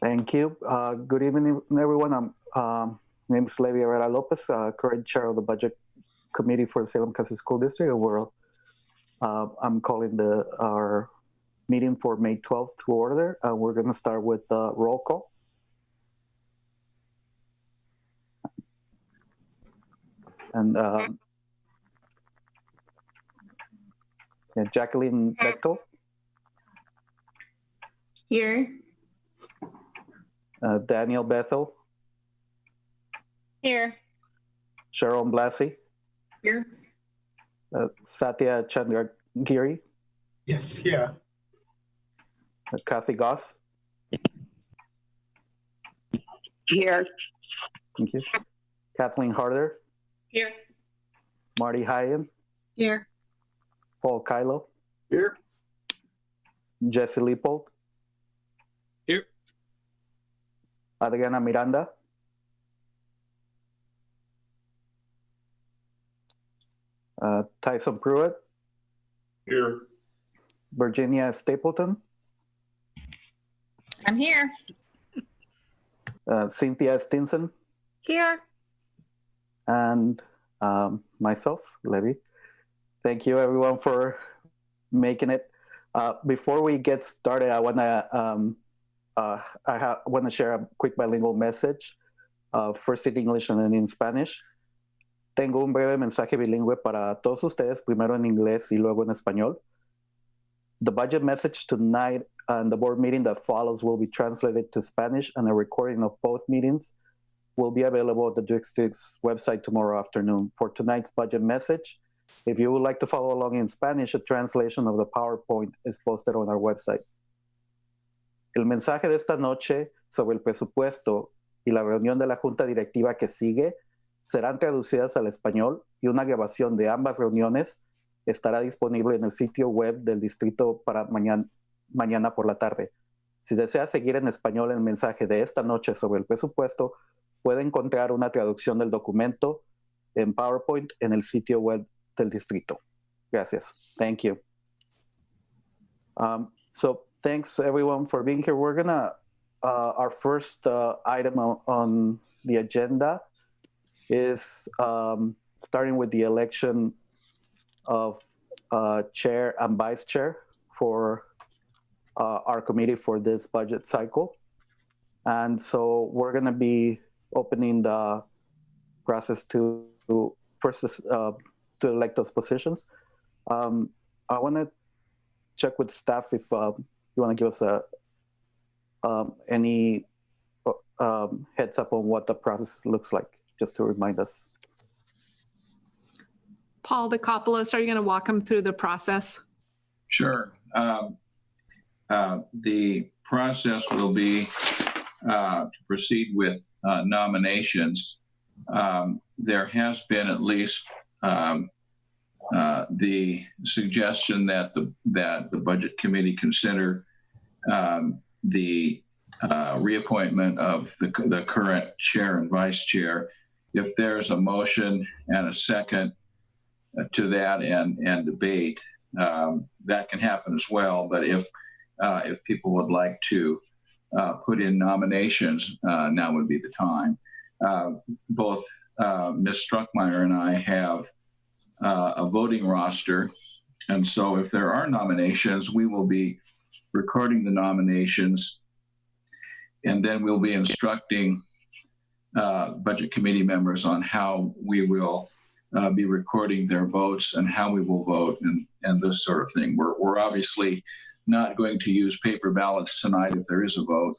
Thank you. Good evening, everyone. Name is Levi Herrera Lopez, current chair of the Budget Committee for the Salem County School District. I'm calling our meeting for May 12th to order. We're going to start with the roll call. And Jacqueline Bechtel. Here. Daniel Bethel. Here. Sharon Blassie. Here. Satya Chandragiri. Yes, here. Kathy Goss. Here. Thank you. Kathleen Harder. Here. Marty Hyen. Here. Paul Kylo. Here. Jesse Leopold. Here. Adriana Miranda. Tyson Pruitt. Here. Virginia Stapleton. I'm here. Cynthia Stinson. Here. And myself, Levi. Thank you, everyone, for making it. Before we get started, I want to share a quick bilingual message, first in English and then in Spanish. Tengo un breve mensaje bilingüe para todos ustedes, primero en inglés y luego en español. The budget message tonight and the board meeting that follows will be translated to Spanish, and a recording of both meetings will be available at the district's website tomorrow afternoon. For tonight's budget message, if you would like to follow along in Spanish, a translation of the PowerPoint is posted on our website. El mensaje de esta noche sobre el presupuesto y la reunión de la Junta Directiva que sigue serán traducidas al español, y una grabación de ambas reuniones estará disponible en el sitio web del distrito para mañana por la tarde. Si desea seguir en español el mensaje de esta noche sobre el presupuesto, puede encontrar una traducción del documento en PowerPoint en el sitio web del distrito. Gracias. Thank you. So thanks everyone for being here. We're gonna, our first item on the agenda is starting with the election of chair and vice chair for our committee for this budget cycle. And so we're gonna be opening the process to first to elect those positions. I wanna check with staff if you wanna give us any heads up on what the process looks like, just to remind us. Paul DeCopolis, are you going to walk them through the process? Sure. The process will be to proceed with nominations. There has been at least the suggestion that the Budget Committee consider the reappointment of the current chair and vice chair. If there's a motion and a second to that and debate, that can happen as well. But if people would like to put in nominations, now would be the time. Both Ms. Struckmeyer and I have a voting roster, and so if there are nominations, we will be recording the nominations, and then we'll be instructing Budget Committee members on how we will be recording their votes and how we will vote and this sort of thing. We're obviously not going to use paper ballots tonight if there is a vote.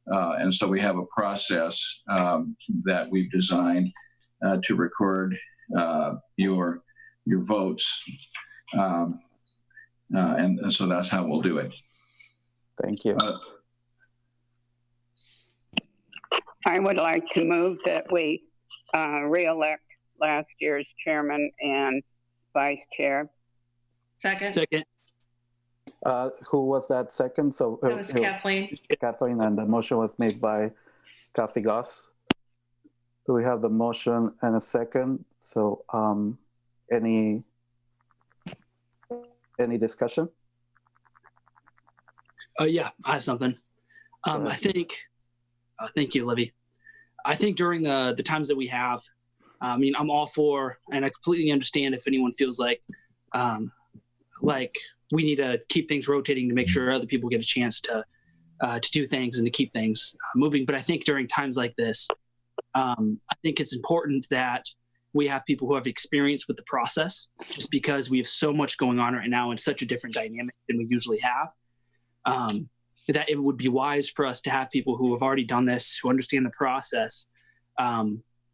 And so we have a process that we've designed to record your votes. And so that's how we'll do it. Thank you. I would like to move that we re-elect last year's chairman and vice chair. Second. Second. Who was that second? So That was Kathleen. Kathleen, and the motion was made by Kathy Goss. So we have the motion and a second. So any discussion? Yeah, I have something. I think Thank you, Livy. I think during the times that we have, I mean, I'm all for, and I completely understand if anyone feels like we need to keep things rotating to make sure other people get a chance to do things and to keep things moving. But I think during times like this, I think it's important that we have people who have experience with the process, just because we have so much going on right now and such a different dynamic than we usually have. That it would be wise for us to have people who have already done this, who understand the process,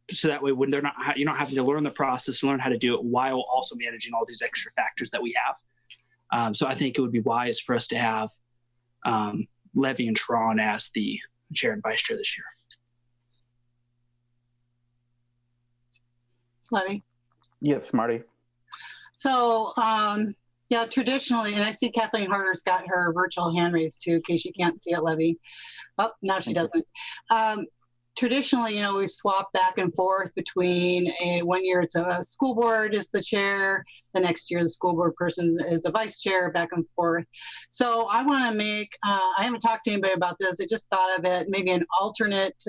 so that way when you're not having to learn the process, learn how to do it while also managing all these extra factors that we have. So I think it would be wise for us to have Levy and Sharon as the chair and vice chair this year. Levy? Yes, Marty. So, yeah, traditionally, and I see Kathleen Harder's got her virtual hand raised too, in case you can't see it, Levy. Oh, now she doesn't. Traditionally, we've swapped back and forth between 1 year it's a school board is the chair, the next year the school board person is the vice chair, back and forth. So I want to make, I haven't talked to anybody about this, I just thought of it, maybe an alternate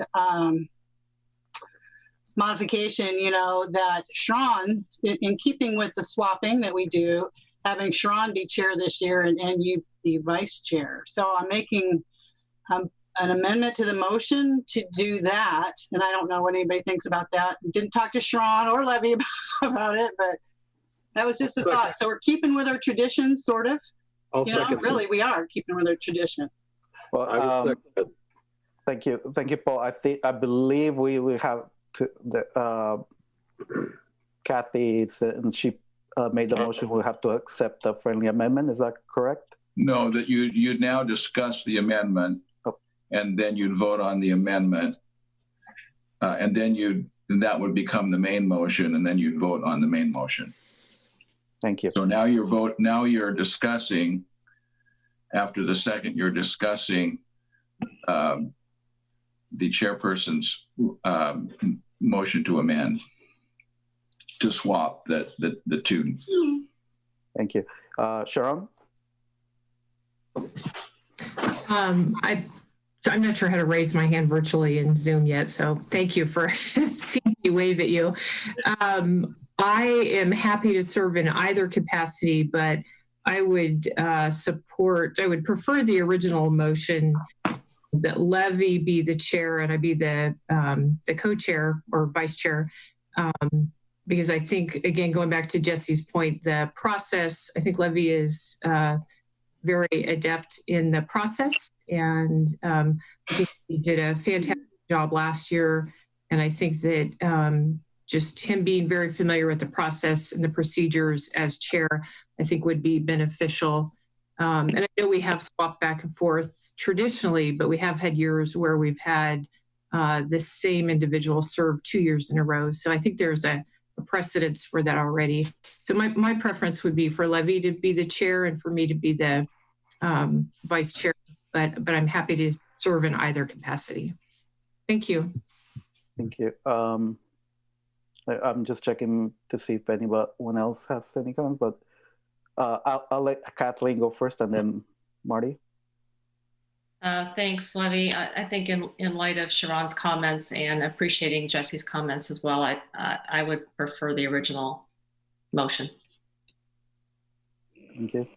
modification, that Sharon, in keeping with the swapping that we do, having Sharon be chair this year and you be vice chair. So I'm making an amendment to the motion to do that. And I don't know what anybody thinks about that. Didn't talk to Sharon or Levy about it, but that was just a thought. So we're keeping with our tradition, sort of. Really, we are keeping with our tradition. Well, thank you, Paul. I believe we will have to Kathy, and she made the motion. We'll have to accept the friendly amendment. Is that correct? No, that you'd now discuss the amendment, and then you'd vote on the amendment, and then that would become the main motion, and then you'd vote on the main motion. Thank you. So now you're discussing, after the second, you're discussing the chairperson's motion to amend, to swap the two. Thank you. Sharon? I'm not sure how to raise my hand virtually in Zoom yet, so thank you for seeing me wave at you. I am happy to serve in either capacity, but I would prefer the original motion that Levy be the chair and I be the co-chair or vice chair, because I think, again, going back to Jesse's point, the process, I think Levy is very adept in the process, and I think he did a fantastic job last year. And I think that just him being very familiar with the process and the procedures as chair, I think would be beneficial. And I know we have swapped back and forth traditionally, but we have had years where we've had the same individual serve 2 years in a row. So I think there's a precedence for that already. So my preference would be for Levy to be the chair and for me to be the vice chair, but I'm happy to serve in either capacity. Thank you. Thank you. I'm just checking to see if anyone else has any comments, but I'll let Kathleen go first and then Marty. Thanks, Levy. I think in light of Sharon's comments and appreciating Jesse's comments as well, I would prefer the original motion. Thank you.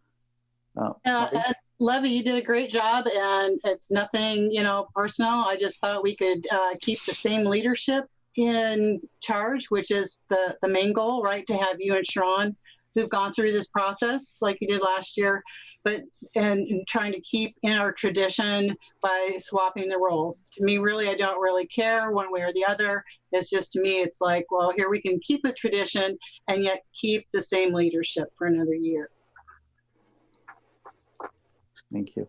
Levy, you did a great job, and it's nothing, personal. I just thought we could keep the same leadership in charge, which is the main goal, right? To have you and Sharon who've gone through this process like you did last year, and trying to keep in our tradition by swapping the roles. To me, really, I don't really care one way or the other. It's just, to me, it's like, well, here we can keep a tradition and yet keep the same leadership for another year. Thank you.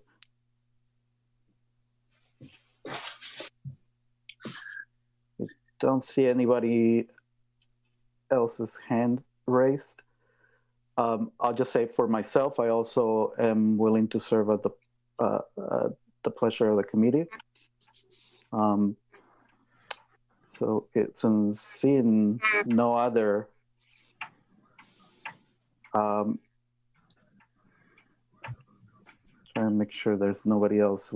I don't see anybody else's hand raised. I'll just say for myself, I also am willing to serve at the pleasure of the committee. So since seeing no other trying to make sure there's nobody else.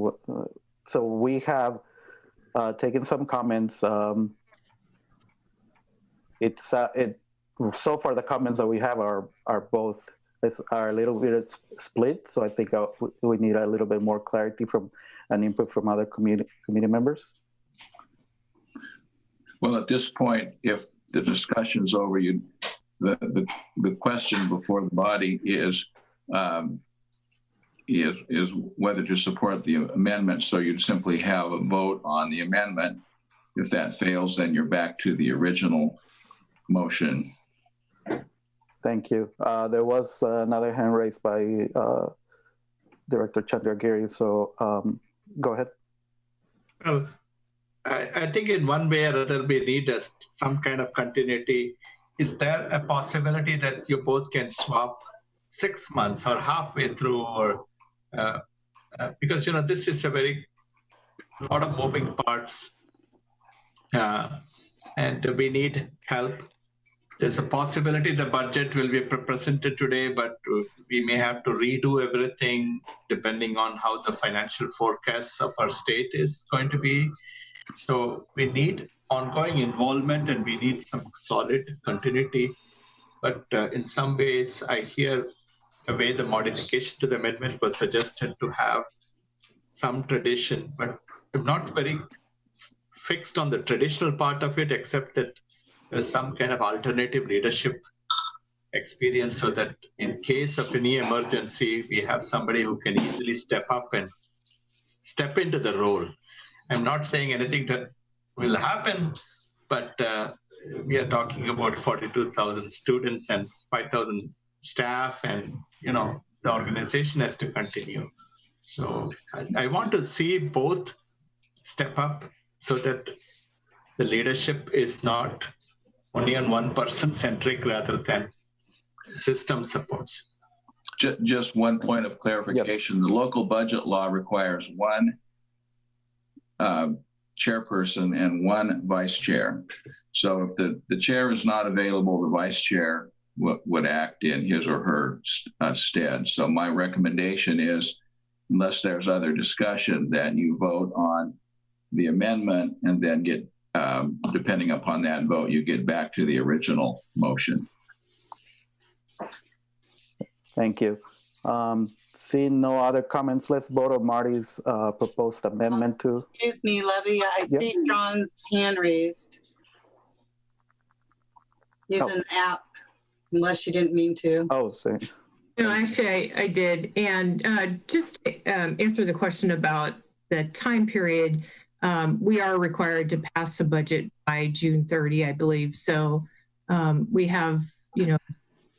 So we have taken some comments. So far the comments that we have are a little bit split. So I think we need a little bit more clarity from and input from other committee members. Well, at this point, if the discussion's over, the question before the body is whether to support the amendment. So you'd simply have a vote on the amendment. If that fails, then you're back to the original motion. Thank you. There was another hand raised by Director Chandragiri. So go ahead. Well, I think in one way or other we need some kind of continuity. Is there a possibility that you both can swap 6 months or halfway through, or because this is a lot of moving parts, and we need help. There's a possibility the budget will be presented today, but we may have to redo everything depending on how the financial forecasts of our state is going to be. So we need ongoing involvement and we need some solid continuity. But in some ways, I hear the way the modification to the amendment was suggested to have some tradition, but I'm not very fixed on the traditional part of it, except that there's some kind of alternative leadership experience so that in case of any emergency, we have somebody who can easily step up and step into the role. I'm not saying anything that will happen, but we are talking about 42,000 students and 5,000 staff, and the organization has to continue. So I want to see both step up so that the leadership is not only on one person centric rather than system supports. Just one point of clarification. Yes. The local budget law requires one chairperson and one vice chair. So if the chair is not available, the vice chair would act in his or her stead. So my recommendation is, unless there's other discussion, then you vote on the amendment and then get, depending upon that vote, you get back to the original motion. Thank you. Seeing no other comments, let's vote on Marty's proposed amendment to. Excuse me, Levy. I see John's hand raised. Using the app, unless you didn't mean to. Oh, sorry. No, actually, I did. And just to answer the question about the time period, we are required to pass the budget by June 30, I believe. So we have,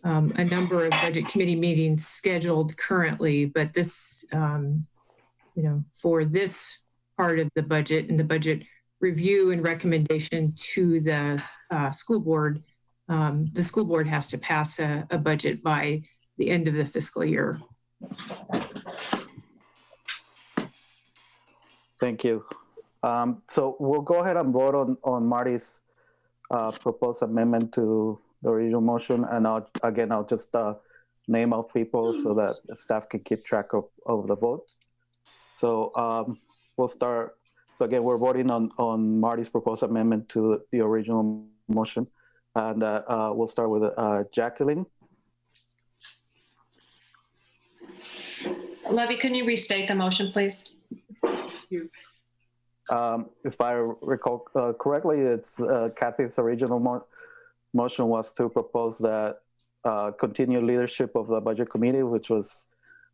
a number of budget committee meetings scheduled currently, but this, for this part of the budget and the budget review and recommendation to the school board has to pass a budget by the end of the fiscal year. Thank you. So we'll go ahead and vote on Marty's proposed amendment to the original motion, and I'll just name off people so that the staff can keep track of the votes. So we'll start. So again, we're voting on Marty's proposed amendment to the original motion, and we'll start with Jacqueline. Levy, can you restate the motion, please? If I recall correctly, it's Kathy's original motion was to propose that continued leadership of the budget committee, which was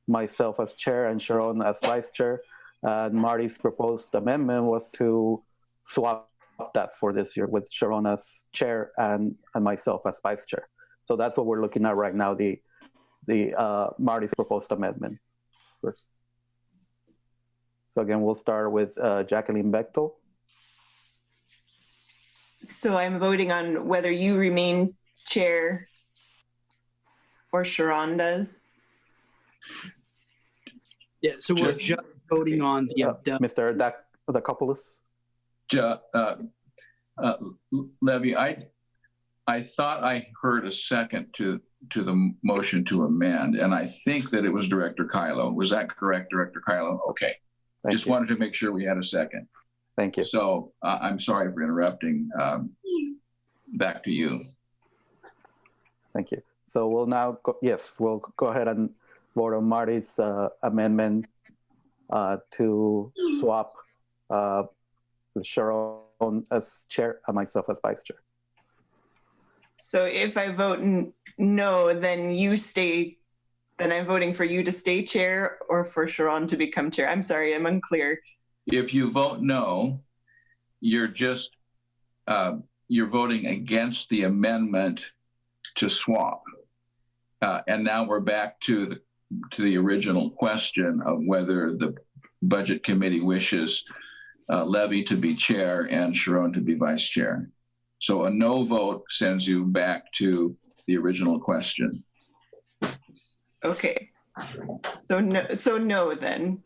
myself as chair and Sharon as vice chair. And Marty's proposed amendment was to swap that for this year with Sharon as chair and myself as vice chair. So that's what we're looking at right now, the Marty's proposed amendment first. So again, we'll start with Jacqueline Bechtel. So I'm voting on whether you remain chair or Sharon does. Yeah, so we're just voting on the Mr. Dakopoulos. Levy, I thought I heard a second to the motion to amend, and I think that it was Director Kylo. Was that correct, Director Kylo? Okay. Just wanted to make sure we had a second. Thank you. So I'm sorry for interrupting. Back to you. Thank you. So we'll now we'll go ahead and vote on Marty's amendment to swap Sharon as chair and myself as vice chair. So if I vote no, then you stay, then I'm voting for you to stay chair or for Sharon to become chair. I'm sorry, I'm unclear. If you vote no, you're just, you're voting against the amendment to swap. And now we're back to the original question of whether the budget committee wishes Levy to be chair and Sharon to be vice chair. So a no vote sends you back to the original question. Okay. So no then.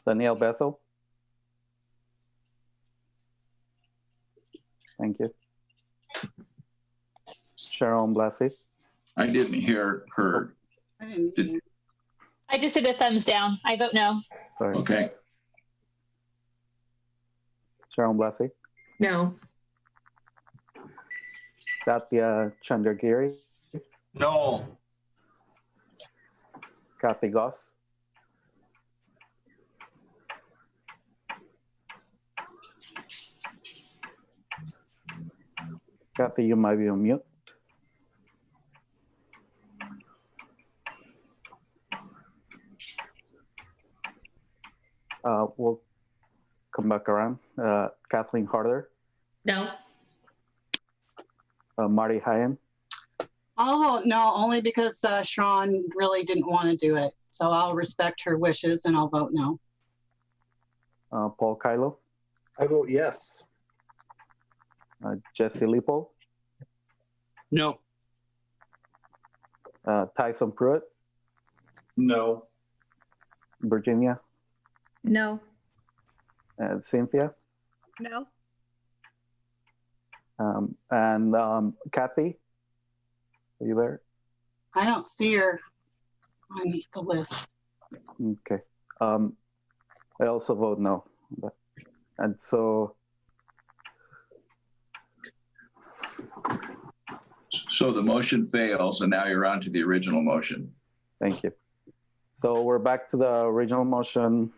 Danielle Bethel. Thank you. Sharon Blasey. I didn't hear her. I just did a thumbs down. I vote no. Sorry. Okay. Sharon Blasey. No. Satya Chandragiri. No. Kathy Goss. Kathy, you might be on mute. We'll come back around. Kathleen Harder. No. Marty Hyen. Oh, no, only because Sharon really didn't want to do it. So I'll respect her wishes and I'll vote no. Paul Kylo. I vote yes. Jesse Leopold. No. Tyson Pruitt. No. Virginia. No. Cynthia. No. And Kathy. Are you there? I don't see her on the list. Okay. I also vote no. And so. So the motion fails, and now you're on to the original motion. Thank you. So we're back to the original motion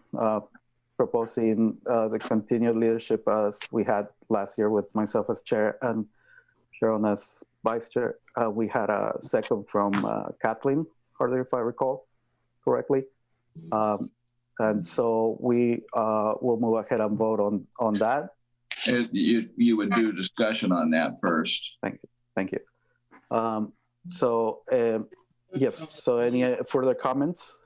proposing the continued leadership as we had last year with myself as chair and Sharon as vice chair. We had a second from Kathleen Harder, if I recall correctly. And so we will move ahead and vote on that. You would do discussion on that first. Thank you. Thank you. Yes, so any further comments?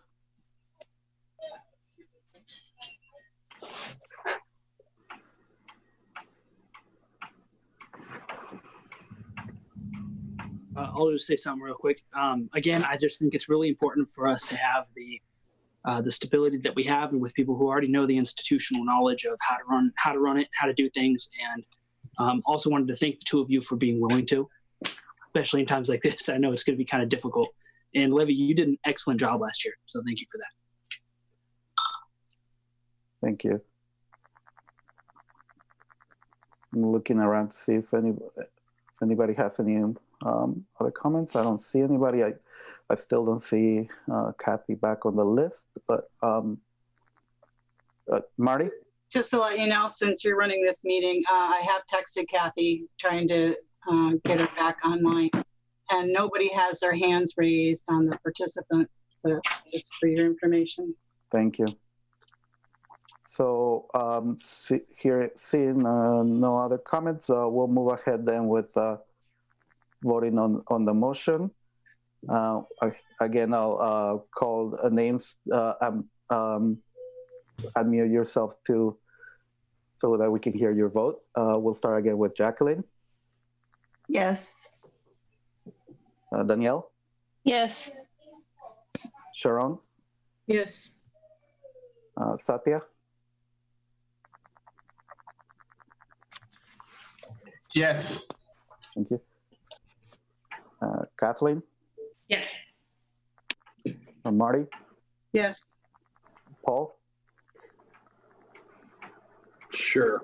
I'll just say something real quick. Again, I just think it's really important for us to have the stability that we have, and with people who already know the institutional knowledge of how to run it, how to do things, and also wanted to thank the two of you for being willing to, especially in times like this. I know it's going to be kind of difficult. And Levy, you did an excellent job last year, so thank you for that. Thank you. I'm looking around to see if anybody has any other comments. I don't see anybody. I still don't see Kathy back on the list, but Marty? Just to let you know, since you're running this meeting, I have texted Kathy trying to get her back online, and nobody has their hands raised on the participant list, just for your information. Thank you. So seeing no other comments, we'll move ahead then with voting on the motion. Again, I'll call names. Unmute yourself too, so that we can hear your vote. We'll start again with Jacqueline. Yes. Danielle. Yes. Sharon. Yes. Satya. Yes. Thank you. Kathleen. Yes. Marty. Yes. Paul. Sure.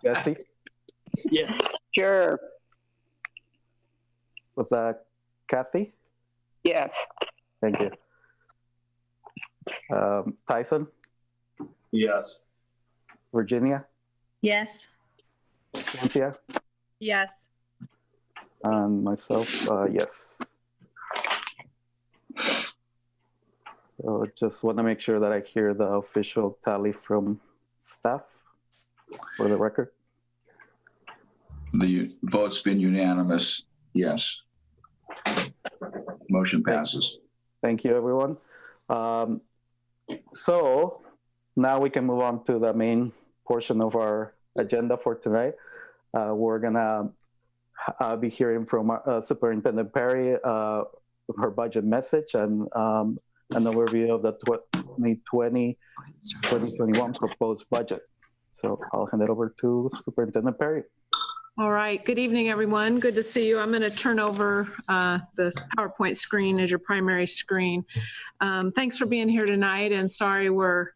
Jesse, Yes. Sure. was that Kathy? Yes. Thank you. Tyson, Yes. Virginia, Yes. Cynthia, Yes. and myself, yes. So just want to make sure that I hear the official tally from staff for the record. The vote's been unanimous. Yes. Motion passes. Thank you, everyone. So now we can move on to the main portion of our agenda for tonight. We're gonna be hearing from Superintendent Perry, her budget message, and an overview of the 2020-2021 proposed budget. So I'll hand it over to Superintendent Perry. All right. Good evening, everyone. Good to see you. I'm going to turn over this PowerPoint screen as your primary screen. Thanks for being here tonight, and sorry we're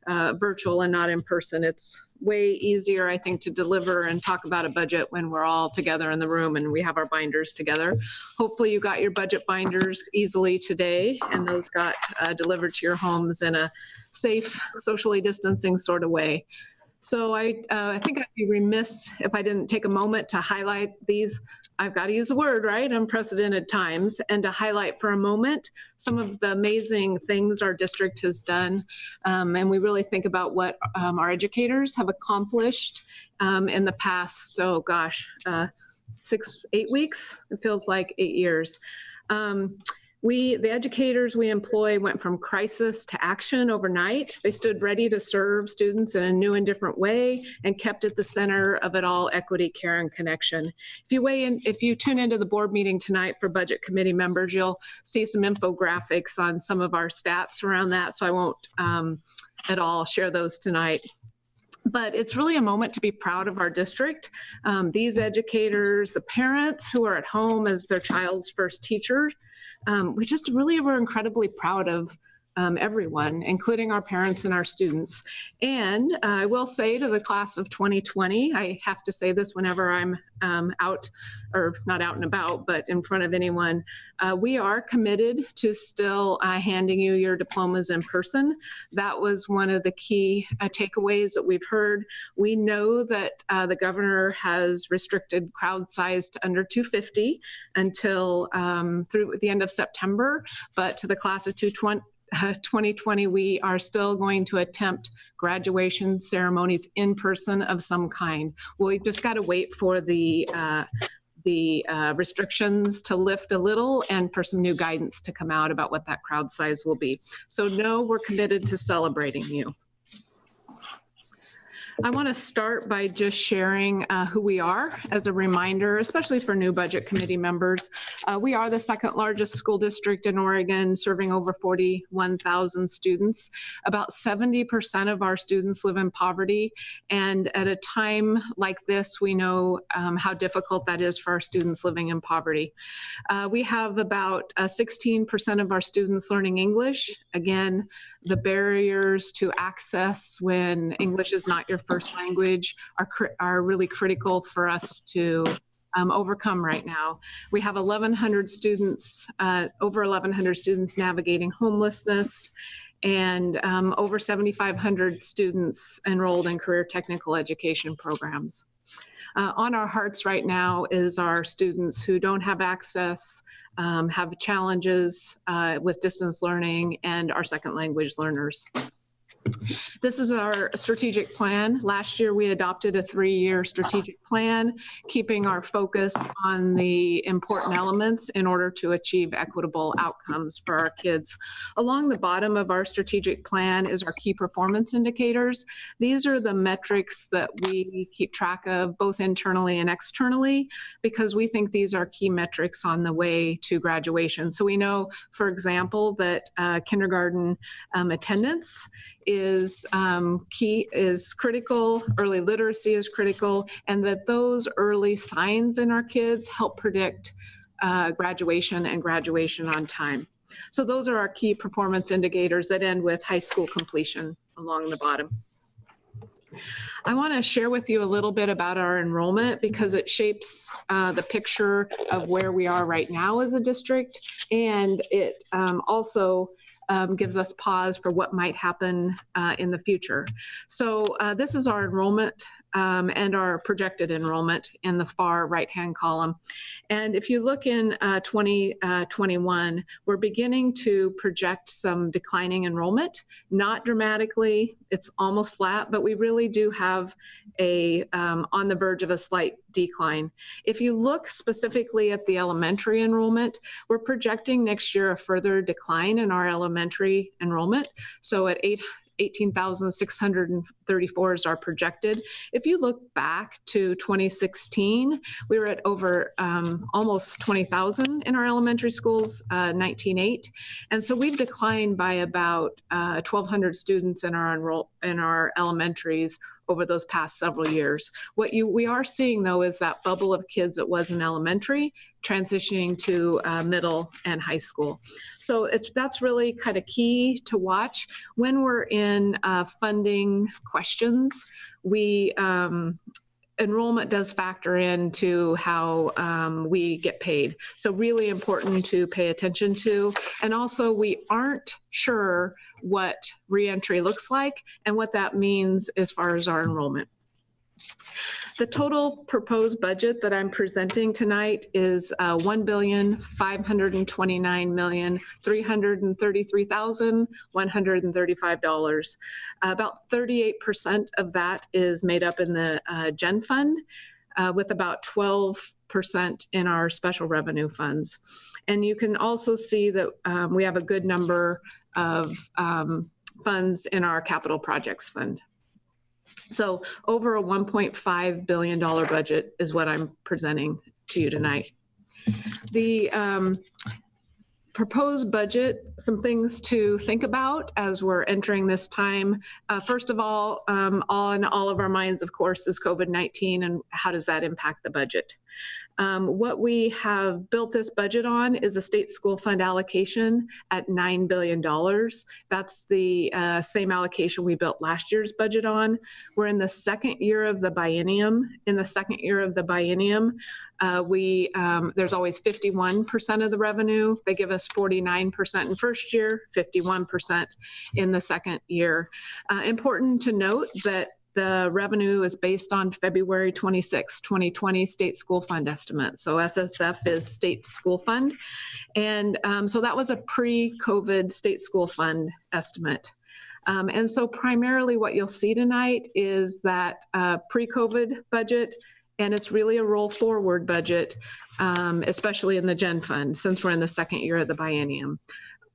virtual and not in person. It's way easier, I think, to deliver and talk about a budget when we're all together in the room and we have our binders together. Hopefully you got your budget binders easily today, and those got delivered to your homes in a safe, socially distancing sort of way. So I think I'd be remiss if I didn't take a moment to highlight these, I've got to use a word, right, unprecedented times, and to highlight for a moment some of the amazing things our district has done. And we really think about what our educators have accomplished in the past, 8 weeks? It feels like 8 years. The educators we employ went from crisis to action overnight. They stood ready to serve students in a new and different way and kept at the center of it all equity, care, and connection. If you tune into the board meeting tonight for budget committee members, you'll see some infographics on some of our stats around that, so I won't at all share those tonight. But it's really a moment to be proud of our district. These educators, the parents who are at home as their child's first teacher, we just really were incredibly proud of everyone, including our parents and our students. And I will say to the class of 2020, I have to say this whenever I'm out, or not out and about, but in front of anyone, we are committed to still handing you your diplomas in person. That was one of the key takeaways that we've heard. We know that the governor has restricted crowd size to under 250 until through the end of September, but to the class of 2020, we are still going to attempt graduation ceremonies in person of some kind. We've just got to wait for the restrictions to lift a little and for some new guidance to come out about what that crowd size will be. So no, we're committed to celebrating you. I want to start by just sharing who we are as a reminder, especially for new budget committee members. We are the second largest school district in Oregon, serving over 41,000 students. About 70% of our students live in poverty. And at a time like this, we know how difficult that is for our students living in poverty. We have about 16% of our students learning English. Again, the barriers to access when English is not your first language are really critical for us to overcome right now. We have 1,100 students, over 1,100 students navigating homelessness, and over 7,500 students enrolled in career technical education programs. On our hearts right now is our students who don't have access, have challenges with distance learning, and our second language learners. This is our strategic plan. Last year, we adopted a 3-year strategic plan, keeping our focus on the important elements in order to achieve equitable outcomes for our kids. Along the bottom of our strategic plan is our key performance indicators. These are the metrics that we keep track of both internally and externally, because we think these are key metrics on the way to graduation. So we know, for example, that kindergarten attendance is critical, early literacy is critical, and that those early signs in our kids help predict graduation and graduation on time. So those are our key performance indicators that end with high school completion. along the bottom. I want to share with you a little bit about our enrollment because it shapes the picture of where we are right now as a district, and it also gives us pause for what might happen in the future. So this is our enrollment and our projected enrollment in the far right-hand column. And if you look in 2021, we're beginning to project some declining enrollment, not dramatically, it's almost flat, but we really do have a on the verge of a slight decline. If you look specifically at the elementary enrollment, we're projecting next year a further decline in our elementary enrollment. So at 18,634 is our projected. If you look back to 2016, we were at over almost 20,000 in our elementary schools, 19.8. And so we've declined by about 1,200 students in our elementaries over those past several years. What we are seeing though is that bubble of kids that was in elementary transitioning to middle and high school. So that's really kind of key to watch. When we're in funding questions, enrollment does factor into how we get paid. So really important to pay attention to. And also we aren't sure what reentry looks like and what that means as far as our enrollment. The total proposed budget that I'm presenting tonight is $1,529,333,135. About 38% of that is made up in the Gen Fund, with about 12% in our special revenue funds. And you can also see that we have a good number of funds in our capital projects fund. So over a $1.5 billion budget is what I'm presenting to you tonight. The proposed budget, some things to think about as we're entering this time. First of all, on all of our minds, of course, is COVID-19 and how does that impact the budget. What we have built this budget on is a state school fund allocation at $9 billion. That's the same allocation we built last year's budget on. We're in the second year of the biennium. In the second year of the biennium, there's always 51% of the revenue. They give us 49% in first year, 51% in the second year. Important to note that the revenue is based on February 26, 2020 state school fund estimate. So SSF is state school fund. And so that was a pre-COVID state school fund estimate. And so primarily what you'll see tonight is that pre-COVID budget, and it's really a roll forward budget, especially in the Gen Fund, since we're in the second year of the biennium.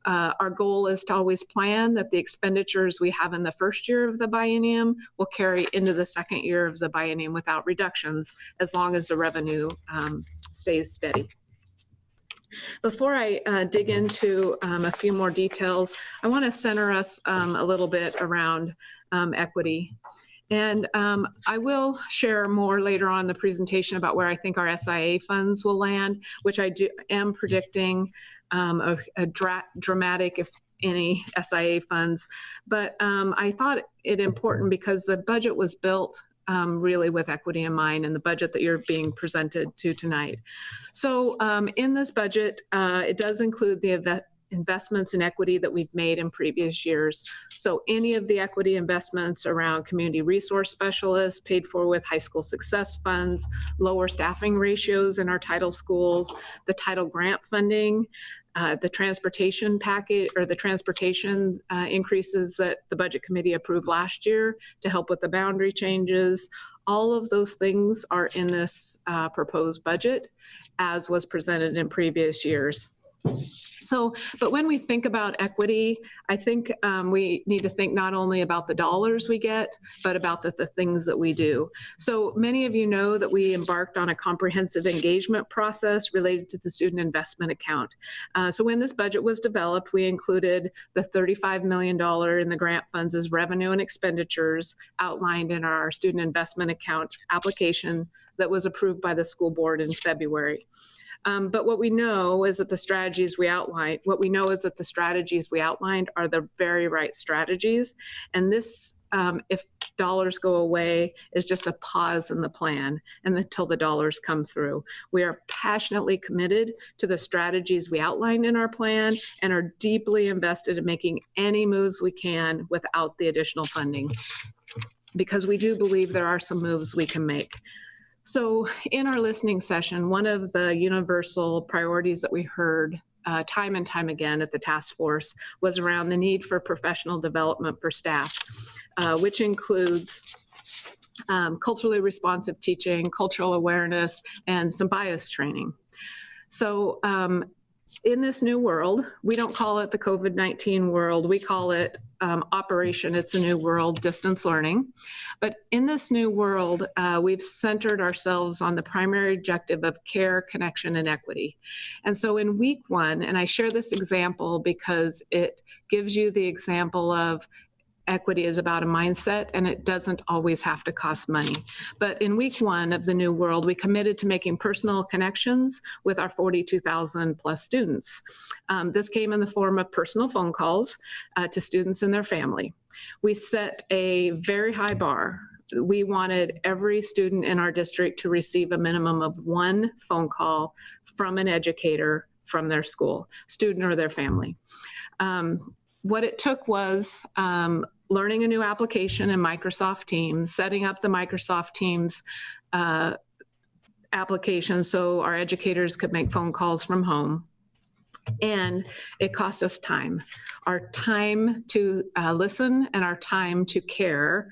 Our goal is to always plan that the expenditures we have in the first year of the biennium will carry into the second year of the biennium without reductions, as long as the revenue stays steady. Before I dig into a few more details, I want to center us a little bit around equity. And I will share more later on in the presentation about where I think our SIA funds will land, which I am predicting a dramatic, if any, SIA funds. But I thought it important because the budget was built really with equity in mind, and the budget that you're being presented to tonight. So in this budget, it does include the investments in equity that we've made in previous years. So any of the equity investments around community resource specialists paid for with high school success funds, lower staffing ratios in our title schools, the title grant funding, the transportation package or the transportation increases that the budget committee approved last year to help with the boundary changes. All of those things are in this proposed budget as was presented in previous years. So, but when we think about equity, I think we need to think not only about the dollars we get, but about the things that we do. So many of you know that we embarked on a comprehensive engagement process related to the student investment account. So when this budget was developed, we included the $35 million in the grant funds as revenue and expenditures outlined in our student investment account application that was approved by the school board in February. But what we know is that the strategies we outlined are the very right strategies. And this, if dollars go away, is just a pause in the plan and until the dollars come through. We are passionately committed to the strategies we outlined in our plan and are deeply invested in making any moves we can without the additional funding, because we do believe there are some moves we can make. So in our listening session, one of the universal priorities that we heard time and time again at the task force was around the need for professional development for staff, which includes culturally responsive teaching, cultural awareness, and some bias training. So in this new world, we don't call it the COVID-19 world, we call it Operation It's a New World, distance learning. But in this new world, we've centered ourselves on the primary objective of care, connection, and equity. And so in week one, and I share this example because it gives you the example of equity is about a mindset, and it doesn't always have to cost money. But in week one of the new world, we committed to making personal connections with our 42,000 plus students. This came in the form of personal phone calls to students and their family. We set a very high bar. We wanted every student in our district to receive a minimum of one phone call from an educator from their school, student or their family. What it took was learning a new application in Microsoft Teams, setting up the Microsoft Teams application so our educators could make phone calls from home. And it cost us time. Our time to listen and our time to care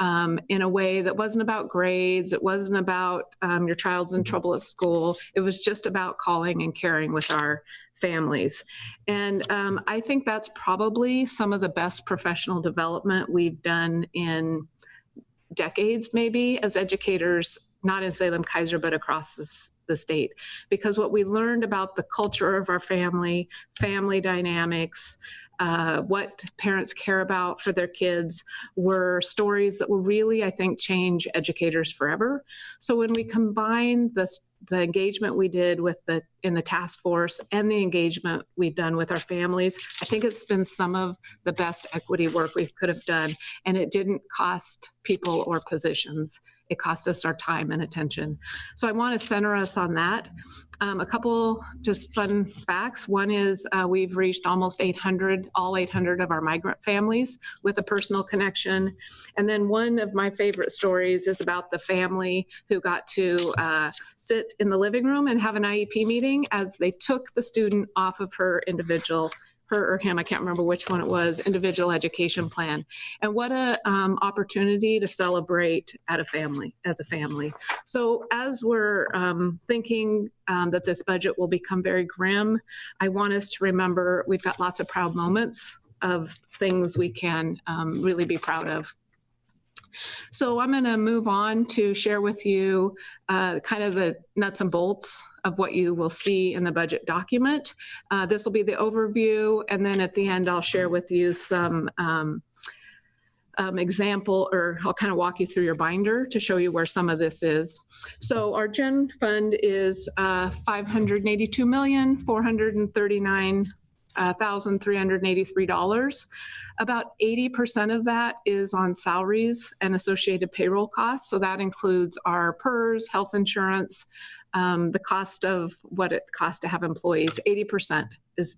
in a way that wasn't about grades. It wasn't about your child's in trouble at school. It was just about calling and caring with our families. And I think that's probably some of the best professional development we've done in decades, maybe, as educators, not in Salem Keizer, but across the state. Because what we learned about the culture of our family, family dynamics, what parents care about for their kids were stories that will really, I think, change educators forever. So when we combine the engagement we did in the task force and the engagement we've done with our families, I think it's been some of the best equity work we could have done. And it didn't cost people or positions. It cost us our time and attention. So I want to center us on that. A couple just fun facts. One is we've reached almost 800, all 800 of our migrant families with a personal connection. And then one of my favorite stories is about the family who got to sit in the living room and have an IEP meeting as they took the student off of her or him, I can't remember which one it was, individual education plan. And what a opportunity to celebrate as a family. So as we're thinking that this budget will become very grim, I want us to remember we've got lots of proud moments of things we can really be proud of. So I'm going to move on to share with you kind of the nuts and bolts of what you will see in the budget document. This will be the overview, and then at the end I'll share with you some example, or I'll kind of walk you through your binder to show you where some of this is. So our Gen Fund is $582,439,383. About 80% of that is on salaries and associated payroll costs. So that includes our PERS, health insurance, the cost of what it costs to have employees. 80% is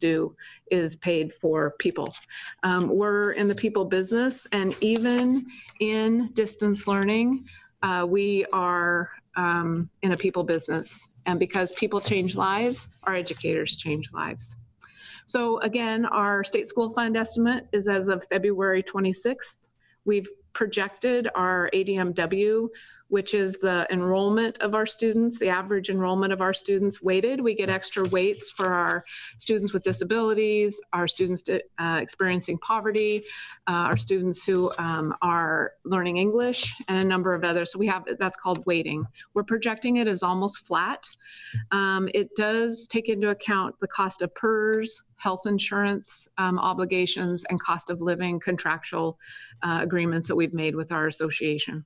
paid for people. We're in the people business, and even in distance learning, we are in a people business. And because people change lives, our educators change lives. So again, our state school fund estimate is as of February 26th. We've projected our ADMW, which is the enrollment of our students, the average enrollment of our students weighted. We get extra weights for our students with disabilities, our students experiencing poverty, our students who are learning English, and a number of others. So that's called weighting. We're projecting it as almost flat. It does take into account the cost of PERS, health insurance obligations, and cost of living contractual agreements that we've made with our association.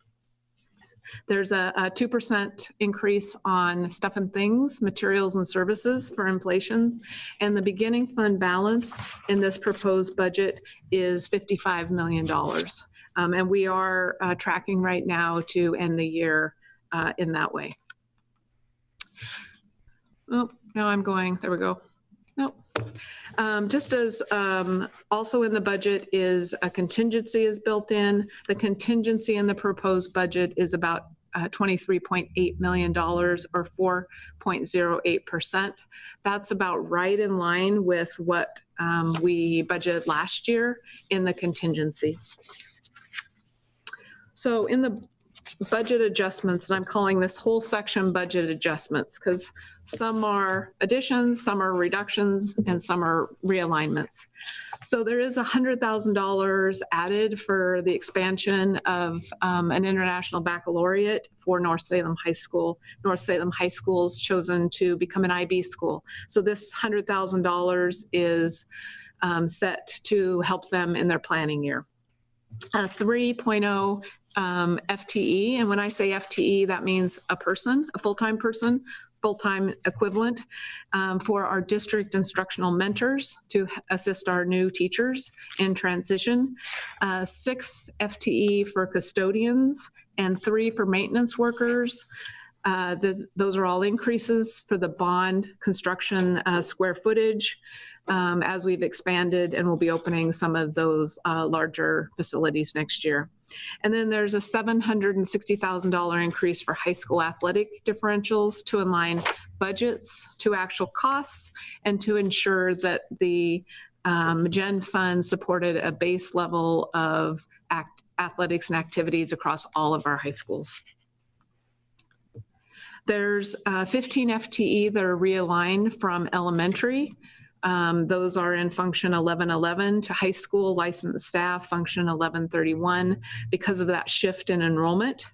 There's a 2% increase on stuff and things, materials and services for inflation. And the beginning fund balance in this proposed budget is $55 million. And we are tracking right now to end the year in that way. Oh, now I'm going, there we go. Nope. Just as also in the budget is a contingency is built in. The contingency in the proposed budget is about $23.8 million or 4.08%. That's about right in line with what we budgeted last year in the contingency. So in the budget adjustments, and I'm calling this whole section budget adjustments because some are additions, some are reductions, and some are realignments. So there is $100,000 added for the expansion of an international baccalaureate for North Salem High School. North Salem High School's chosen to become an IB school. So this $100,000 is set to help them in their planning year. 3.0 FTE, and when I say FTE, that means a person, a full-time person, full-time equivalent for our district instructional mentors to assist our new teachers in transition, 6 FTE for custodians, and 3 for maintenance workers. Those are all increases for the bond construction square footage as we've expanded, and we'll be opening some of those larger facilities next year. And then there's a $760,000 increase for high school athletic differentials to align budgets to actual costs and to ensure that the Gen Fund supported a base level of athletics and activities across all of our high schools. There's 15 FTE that are realigned from elementary. Those are in function 1111 to high school licensed staff function 1131 because of that shift in enrollment.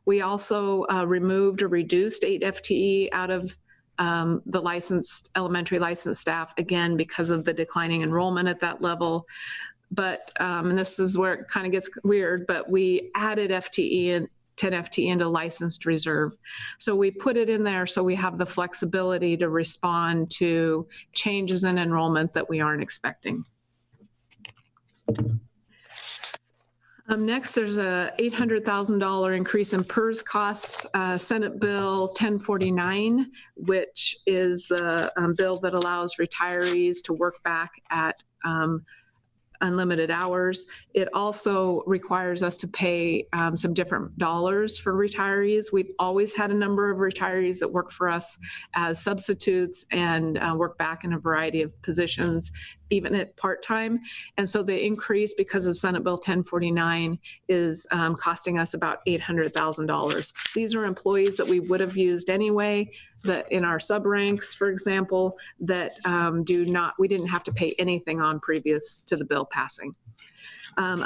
We also removed or reduced 8 FTE out of the licensed elementary licensed staff, again, because of the declining enrollment at that level. But, and this is where it kind of gets weird, but we added FTE and 10 FTE into licensed reserve. So we put it in there so we have the flexibility to respond to changes in enrollment that we aren't expecting. Next, there's a $800,000 increase in PERS costs, Senate Bill 1049, which is the bill that allows retirees to work back at unlimited hours. It also requires us to pay some different dollars for retirees. We've always had a number of retirees that work for us as substitutes and work back in a variety of positions, even at part-time. And so the increase because of Senate Bill 1049 is costing us about $800,000. These are employees that we would have used anyway, that in our sub ranks, for example, that we didn't have to pay anything on previous to the bill passing. 1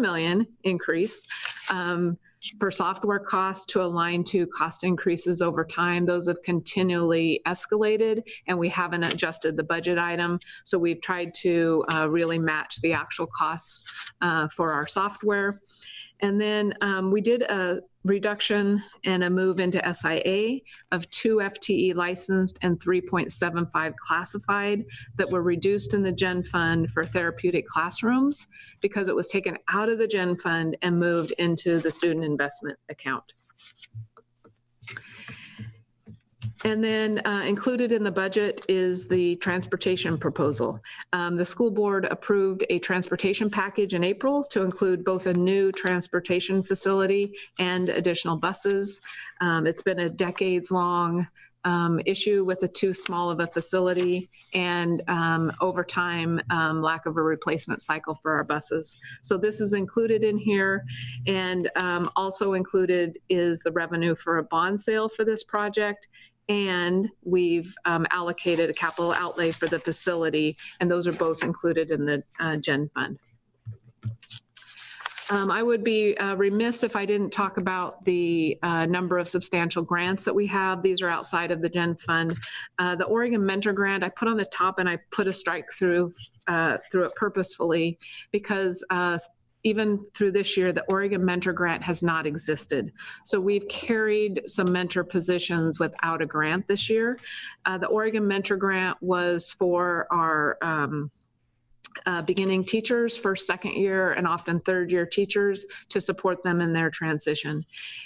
million increase for software costs to align to cost increases over time. Those have continually escalated and we haven't adjusted the budget item. So we've tried to really match the actual costs for our software. And then we did a reduction and a move into SIA of 2 FTE licensed and 3.75 classified that were reduced in the Gen Fund for therapeutic classrooms because it was taken out of the Gen Fund and moved into the student investment account. And then included in the budget is the transportation proposal. The school board approved a transportation package in April to include both a new transportation facility and additional buses. It's been a decades-long issue with a too small of a facility and over time, lack of a replacement cycle for our buses. So this is included in here, and also included is the revenue for a bond sale for this project. And we've allocated a capital outlay for the facility, and those are both included in the Gen Fund. I would be remiss if I didn't talk about the number of substantial grants that we have. These are outside of the Gen Fund. The Oregon Mentor Grant, I put on the top and I put a strike through it purposefully because even through this year, the Oregon Mentor Grant has not existed. So we've carried some mentor positions without a grant this year. The Oregon Mentor Grant was for our beginning teachers, first, second year, and often third year teachers to support them in their transition.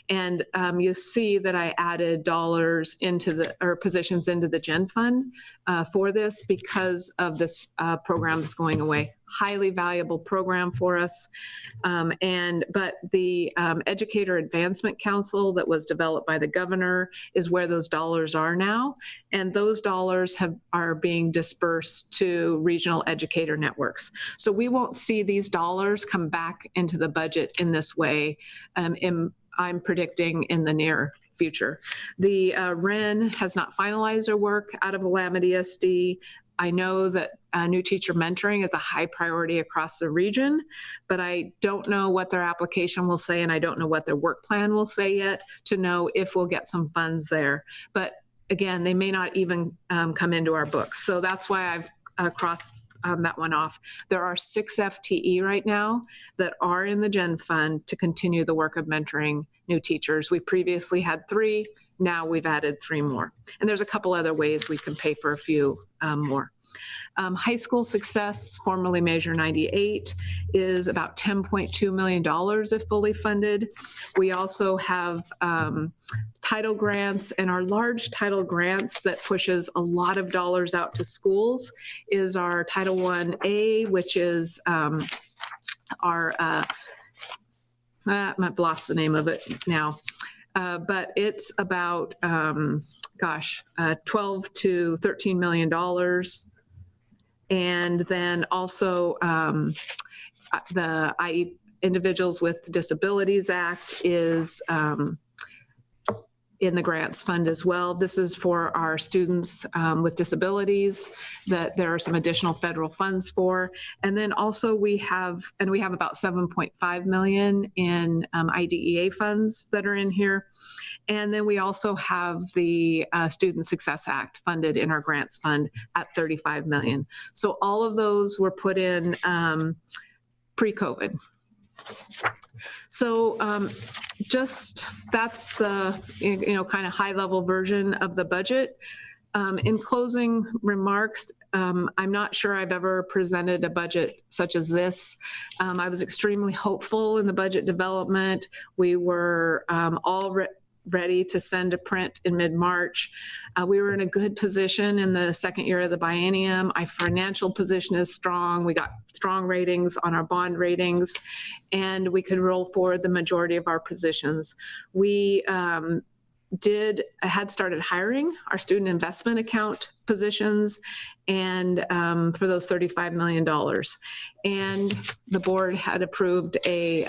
And you see that I added dollars into positions into the Gen Fund for this because of this program that's going away. Highly valuable program for us. But the Educator Advancement Council that was developed by the governor is where those dollars are now. And those dollars are being dispersed to regional educator networks. So we won't see these dollars come back into the budget in this way, I'm predicting in the near future. The REN has not finalized their work out of Willamette ESD. I know that new teacher mentoring is a high priority across the region, but I don't know what their application will say, and I don't know what their work plan will say yet to know if we'll get some funds there. But again, they may not even come into our books. So that's why I've crossed that one off. There are 6 FTE right now that are in the Gen Fund to continue the work of mentoring new teachers. We previously had 3. Now we've added 3 more. And there's a couple other ways we can pay for a few more. High school success, formerly Measure 98, is about $10.2 million if fully funded. We also have title grants, and our large title grants that pushes a lot of dollars out to schools is our Title 1A, which is our, I might lost the name of it now. But it's about, $12 to $13 million. And then also the IE Individuals with Disabilities Act is in the grants fund as well. This is for our students with disabilities that there are some additional federal funds for. And then also we have about 7.5 million in IDEA funds that are in here. And then we also have the Student Success Act funded in our grants fund at 35 million. So all of those were put in pre-COVID. So that's the kind of high level version of the budget. In closing remarks, I'm not sure I've ever presented a budget such as this. I was extremely hopeful in the budget development. We were all ready to send to print in mid-March. We were in a good position in the second year of the biennium. Our financial position is strong. We got strong ratings on our bond ratings, and we could roll forward the majority of our positions. We had started hiring our student investment account positions and for those $35 million. And the board had approved a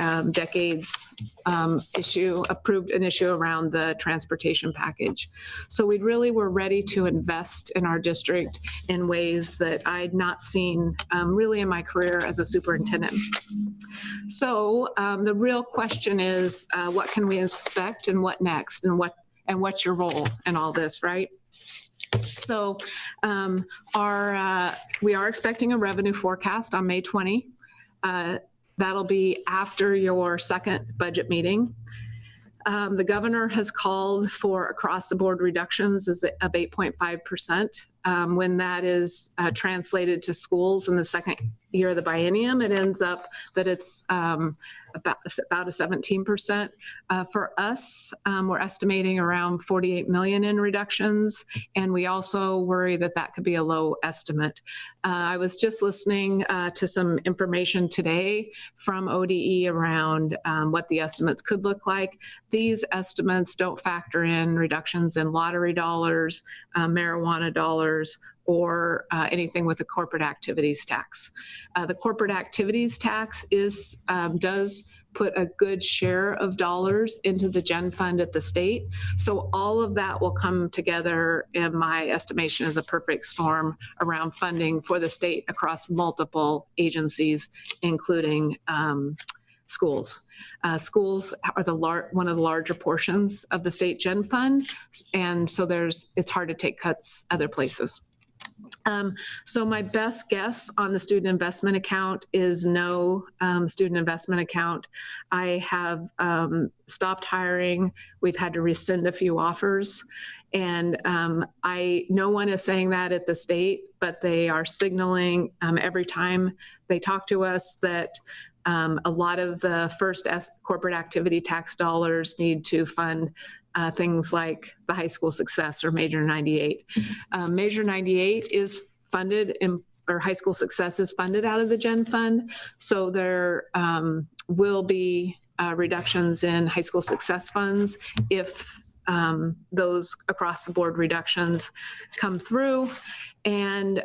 approved an issue around the transportation package. So we really were ready to invest in our district in ways that I'd not seen really in my career as a superintendent. So the real question is, what can we expect and what next, and what's your role in all this, right? So we are expecting a revenue forecast on May 20. That'll be after your second budget meeting. The governor has called for across-the-board reductions of 8.5%. When that is translated to schools in the second year of the biennium, it ends up that it's about a 17%. For us, we're estimating around 48 million in reductions, and we also worry that that could be a low estimate. I was just listening to some information today from ODE around what the estimates could look like. These estimates don't factor in reductions in lottery dollars, marijuana dollars, or anything with the corporate activities tax. The corporate activities tax does put a good share of dollars into the Gen Fund at the state. So all of that will come together in my estimation as a perfect storm around funding for the state across multiple agencies, including schools. Schools are one of the larger portions of the state Gen Fund, and so it's hard to take cuts other places. So my best guess on the student investment account is no student investment account. I have stopped hiring. We've had to rescind a few offers. And no one is saying that at the state, but they are signaling every time they talk to us that a lot of the first corporate activity tax dollars need to fund things like the high school success or Major 98. Major 98 is funded or high school success is funded out of the Gen Fund. So there will be reductions in high school success funds if those across the board reductions come through. And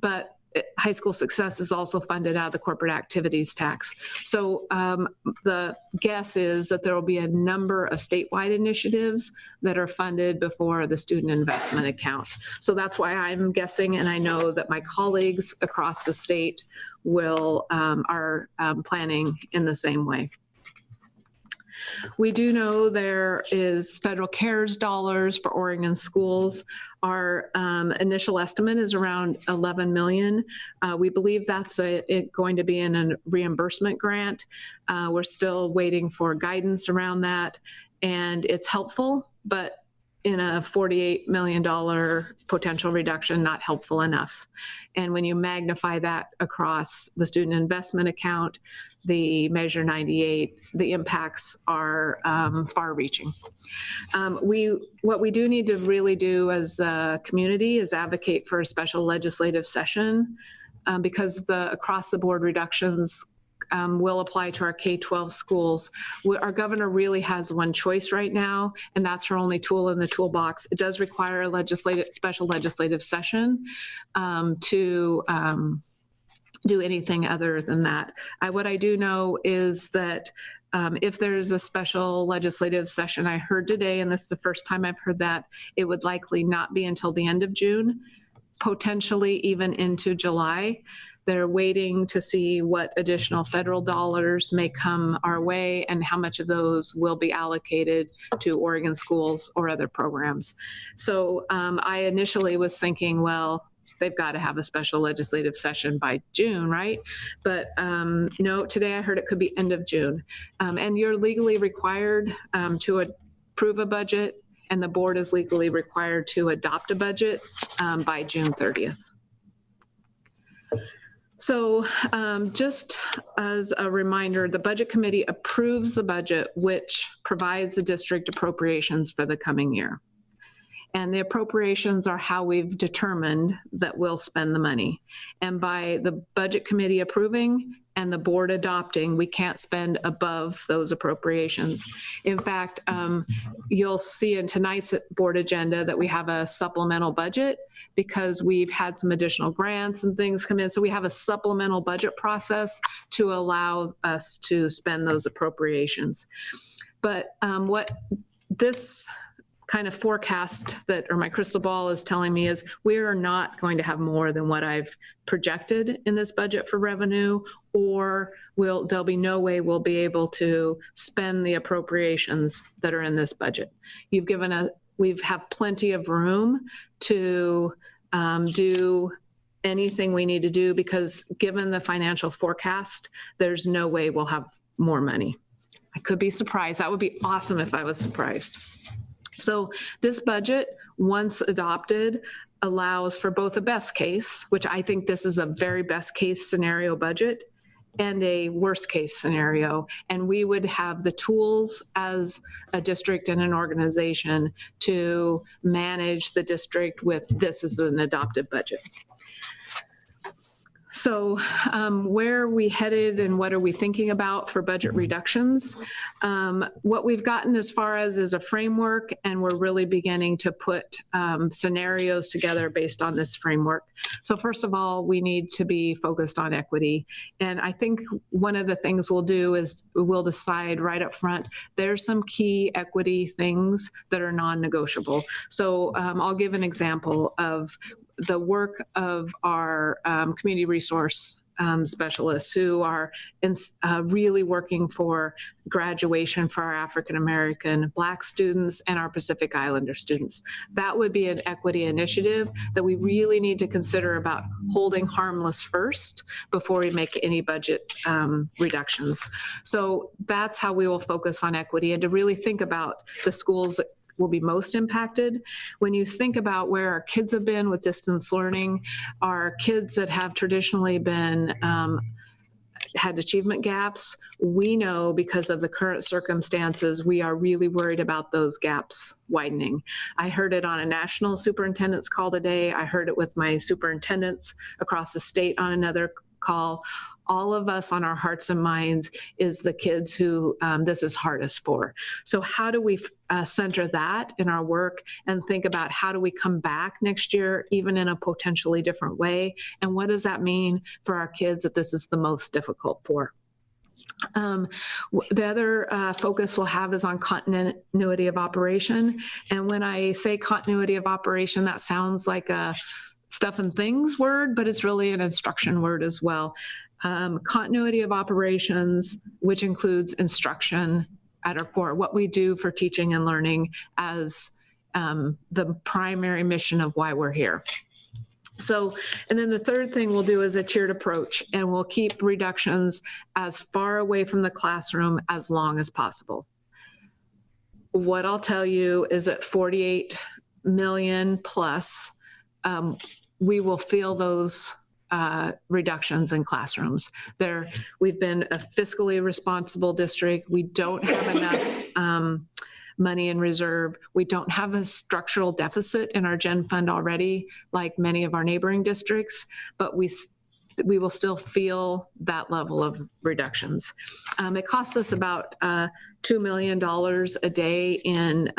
but high school success is also funded out of the corporate activities tax. So the guess is that there will be a number of statewide initiatives that are funded before the student investment account. So that's why I'm guessing, and I know that my colleagues across the state are planning in the same way. We do know there is federal CARES dollars for Oregon schools. Our initial estimate is around 11 million. We believe that's going to be in a reimbursement grant. We're still waiting for guidance around that, and it's helpful, but in a $48 million potential reduction, not helpful enough. And when you magnify that across the student investment account, the Measure 98, the impacts are far-reaching. What we do need to really do as a community is advocate for a special legislative session because the across-the-board reductions will apply to our K-12 schools. Our governor really has one choice right now, and that's her only tool in the toolbox. It does require a special legislative session to do anything other than that. What I do know is that if there's a special legislative session, I heard today, and this is the first time I've heard that, it would likely not be until the end of June, potentially even into July. They're waiting to see what additional federal dollars may come our way and how much of those will be allocated to Oregon schools or other programs. So I initially was thinking, well, they've got to have a special legislative session by June, right? But no, today I heard it could be end of June. And you're legally required to approve a budget, and the board is legally required to adopt a budget by June 30th. So just as a reminder, the Budget Committee approves the budget, which provides the district appropriations for the coming year. And the appropriations are how we've determined that we'll spend the money. And by the Budget Committee approving and the board adopting, we can't spend above those appropriations. In fact, you'll see in tonight's board agenda that we have a supplemental budget because we've had some additional grants and things come in. So we have a supplemental budget process to allow us to spend those appropriations. But what this kind of forecast or my crystal ball is telling me is we are not going to have more than what I've projected in this budget for revenue, or there'll be no way we'll be able to spend the appropriations that are in this budget. We have plenty of room to do anything we need to do because given the financial forecast, there's no way we'll have more money. I could be surprised. That would be awesome if I was surprised. So this budget, once adopted, allows for both a best case, which I think this is a very best case scenario budget, and a worst case scenario. And we would have the tools as a district and an organization to manage the district with this as an adopted budget. So where are we headed and what are we thinking about for budget reductions? What we've gotten as far as is a framework, and we're really beginning to put scenarios together based on this framework. So first of all, we need to be focused on equity. And I think one of the things we'll do is we'll decide right up front, there's some key equity things that are non-negotiable. So I'll give an example of the work of our community resource specialists who are really working for graduation for our African American Black students and our Pacific Islander students. That would be an equity initiative that we really need to consider about holding harmless first before we make any budget reductions. So that's how we will focus on equity, and to really think about the schools that will be most impacted. When you think about where our kids have been with distance learning, our kids that have traditionally been had achievement gaps, we know because of the current circumstances, we are really worried about those gaps widening. I heard it on a national superintendent's call today. I heard it with my superintendents across the state on another call. All of us on our hearts and minds is the kids who this is hardest for. So how do we center that in our work and think about how do we come back next year, even in a potentially different way? And what does that mean for our kids that this is the most difficult for? The other focus we'll have is on continuity of operation. And when I say continuity of operation, that sounds like a stuff and things word, but it's really an instruction word as well. Continuity of operations, which includes instruction at our core, what we do for teaching and learning as the primary mission of why we're here. So, and then the third thing we'll do is a tiered approach, and we'll keep reductions as far away from the classroom as long as possible. What I'll tell you is at 48 million plus, we will feel those reductions in classrooms. We've been a fiscally responsible district. We don't have enough money in reserve. We don't have a structural deficit in our gen fund already, like many of our neighboring districts, but we will still feel that level of reductions. It costs us about $2 million a day in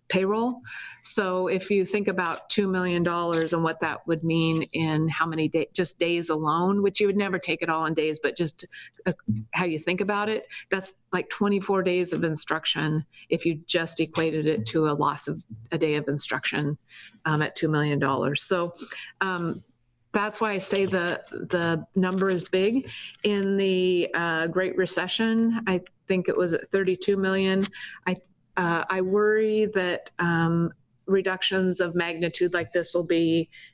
payroll. So if you think about $2 million and what that would mean in how many days, just days alone, which you would never take it all in days, but just how you think about it, that's like 24 days of instruction if you just equated it to a loss of a day of instruction at $2 million. So that's why I say the number is big. In the Great Recession, I think it was at 32 million. I worry that reductions of magnitude like this will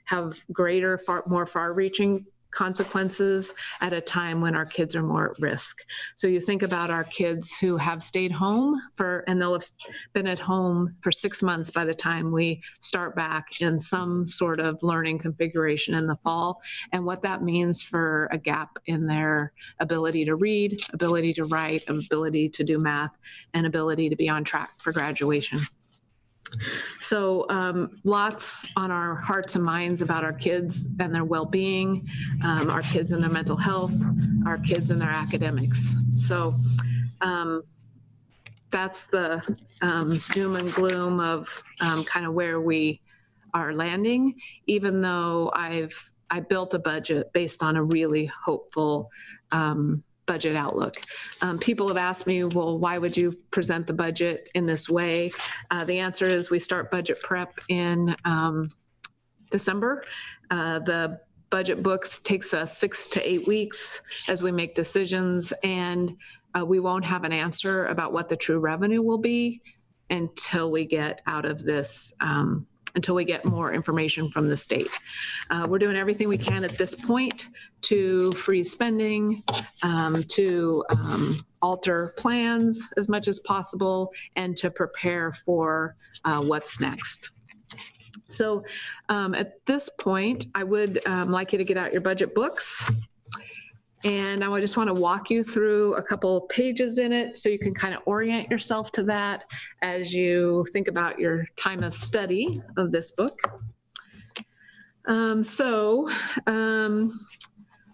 have greater, more far-reaching consequences at a time when our kids are more at risk. So you think about our kids who have stayed home and they'll have been at home for 6 months by the time we start back in some sort of learning configuration in the fall, and what that means for a gap in their ability to read, ability to write, ability to do math, and ability to be on track for graduation. So lots on our hearts and minds about our kids and their well-being, our kids and their mental health, our kids and their academics. So that's the doom and gloom of kind of where we are landing, even though I built a budget based on a really hopeful budget outlook. People have asked me, well, why would you present the budget in this way? The answer is we start budget prep in December. The budget books takes us 6 to 8 weeks as we make decisions, and we won't have an answer about what the true revenue will be until we get out of this, until we get more information from the state. We're doing everything we can at this point to freeze spending, to alter plans as much as possible, and to prepare for what's next. So at this point, I would like you to get out your budget books. And I just want to walk you through a couple pages in it so you can kind of orient yourself to that as you think about your time of study of this book.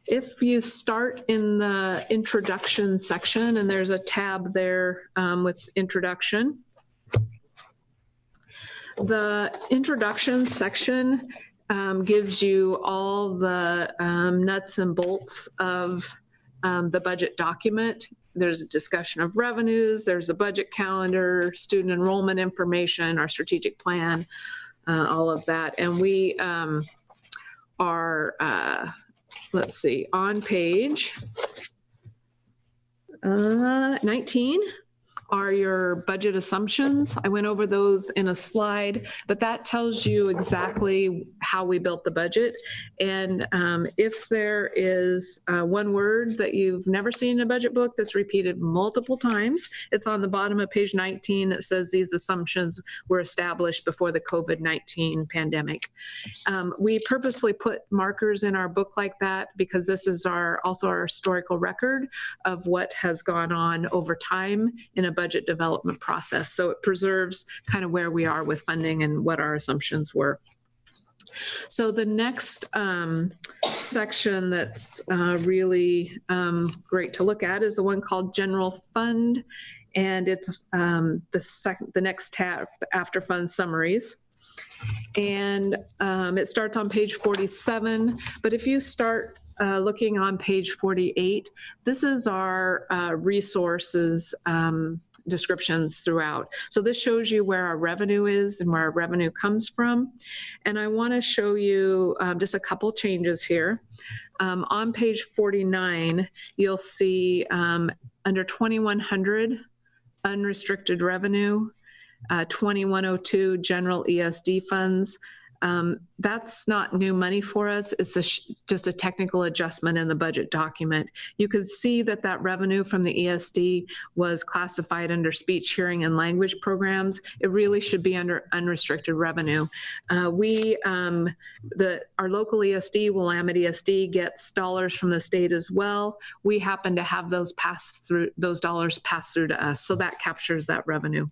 If you start in the introduction section, and there's a tab there with introduction. The introduction section gives you all the nuts and bolts of the budget document. There's a discussion of revenues, there's a budget calendar, student enrollment information, our strategic plan, all of that. And we are let's see, on page 19 are your budget assumptions. I went over those in a slide, but that tells you exactly how we built the budget. And if there is one word that you've never seen in a budget book that's repeated multiple times, it's on the bottom of page 19. It says these assumptions were established before the COVID-19 pandemic. We purposefully put markers in our book like that because this is also our historical record of what has gone on over time in a budget development process. So it preserves kind of where we are with funding and what our assumptions were. So the next section that's really great to look at is the one called General Fund, and it's the next tab after Fund Summaries. And it starts on page 47, but if you start looking on page 48, this is our resources descriptions throughout. So this shows you where our revenue is and where our revenue comes from. And I want to show you just a couple changes here. On page 49, you'll see under 2100, unrestricted revenue, 2102, general ESD funds. That's not new money for us. It's just a technical adjustment in the budget document. You can see that that revenue from the ESD was classified under speech, hearing, and language programs. It really should be under unrestricted revenue. Our local ESD, Willamette ESD, gets dollars from the state as well. We happen to have those dollars pass through to us, so that captures that revenue.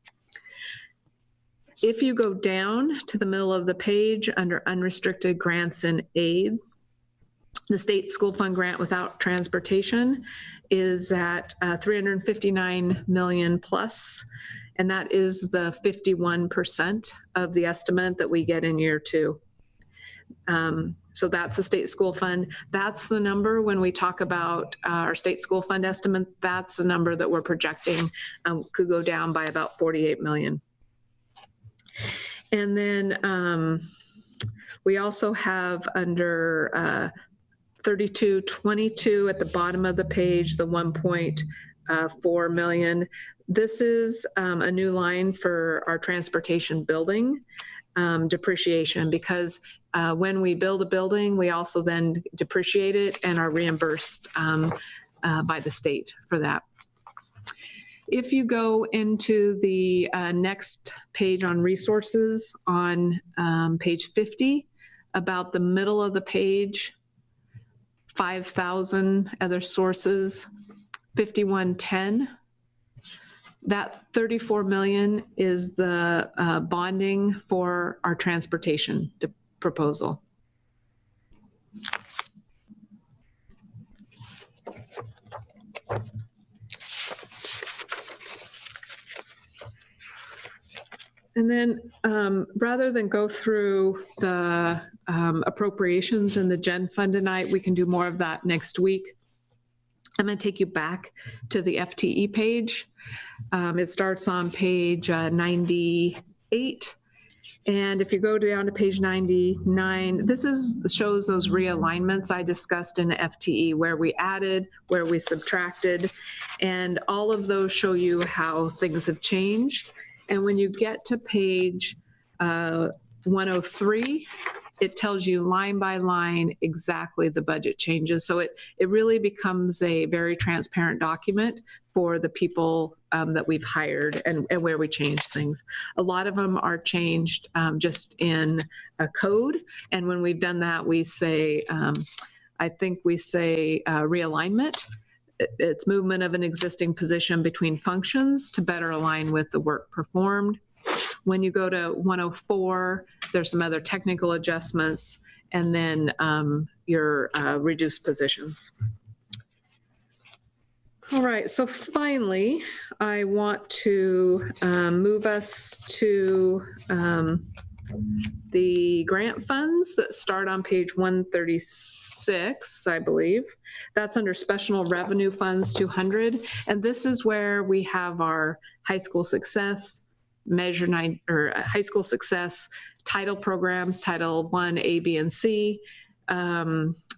If you go down to the middle of the page under unrestricted grants and aid, the state school fund grant without transportation is at 359 million plus, and that is the 51% of the estimate that we get in year 2. So that's the state school fund. That's the number when we talk about our state school fund estimate. That's the number that we're projecting could go down by about 48 million. And then we also have under 3222 at the bottom of the page, the 1.4 million. This is a new line for our transportation building depreciation, because when we build a building, we also then depreciate it and are reimbursed by the state for that. If you go into the next page on resources on page 50, about the middle of the page, 5,000 other sources, 5110. That 34 million is the bonding for our transportation proposal. And then rather than go through the appropriations in the Gen Fund tonight, we can do more of that next week. I'm going to take you back to the FTE page. It starts on page 98. And if you go down to page 99, this shows those realignments I discussed in the FTE, where we added, where we subtracted, and all of those show you how things have changed. And when you get to page 103, it tells you line by line exactly the budget changes. So it really becomes a very transparent document for the people that we've hired and where we change things. A lot of them are changed just in a code. And when we've done that, we say, I think we say realignment. It's movement of an existing position between functions to better align with the work performed. When you go to 104, there's some other technical adjustments, and then your reduced positions. All right, so finally, I want to move us to the grant funds that start on page 136, I believe. That's under special revenue funds 200. And this is where we have our high school success, Measure 9, or high school success title programs, Title 1, A, B, and C,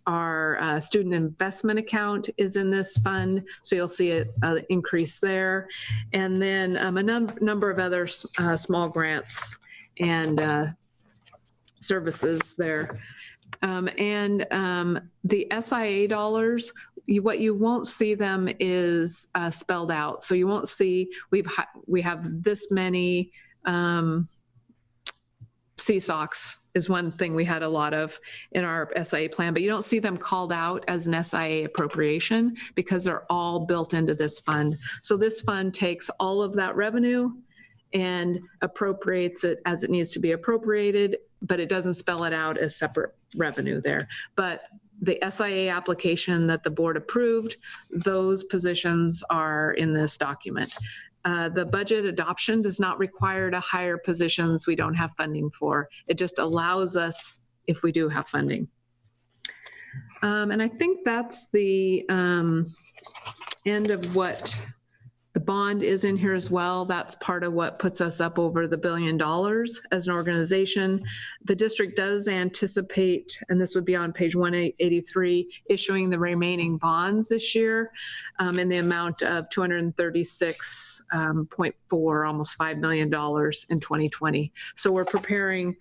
our student investment account is in this fund, so you'll see an increase there. And then a number of other small grants and services there. The SIA dollars, what you won't see them is spelled out. So you won't see we have this many CSOCs is one thing we had a lot of in our SIA plan, but you don't see them called out as an SIA appropriation because they're all built into this fund. So this fund takes all of that revenue and appropriates it as it needs to be appropriated, but it doesn't spell it out as separate revenue there. But the SIA application that the board approved, those positions are in this document. The budget adoption does not require to hire positions we don't have funding for. It just allows us if we do have funding. And I think that's the end of what the bond is in here as well. That's part of what puts us up over the $1 billion as an organization. The district does anticipate, and this would be on page 183, issuing the remaining bonds this year in the amount of $236.4, almost $5 million in 2020. So we're preparing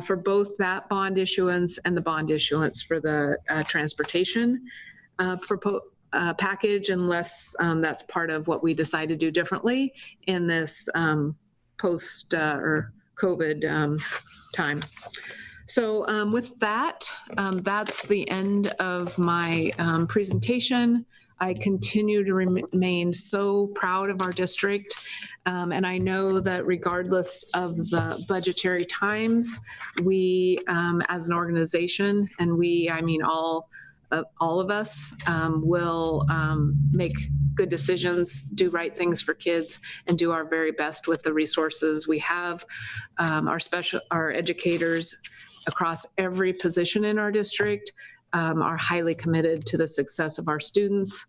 for both that bond issuance and the bond issuance for the transportation package, unless that's part of what we decide to do differently in this post or COVID time. So with that, that's the end of my presentation. I continue to remain so proud of our district. And I know that regardless of the budgetary times, we as an organization, and I mean all of us will make good decisions, do right things for kids, and do our very best with the resources we have. Our educators across every position in our district are highly committed to the success of our students.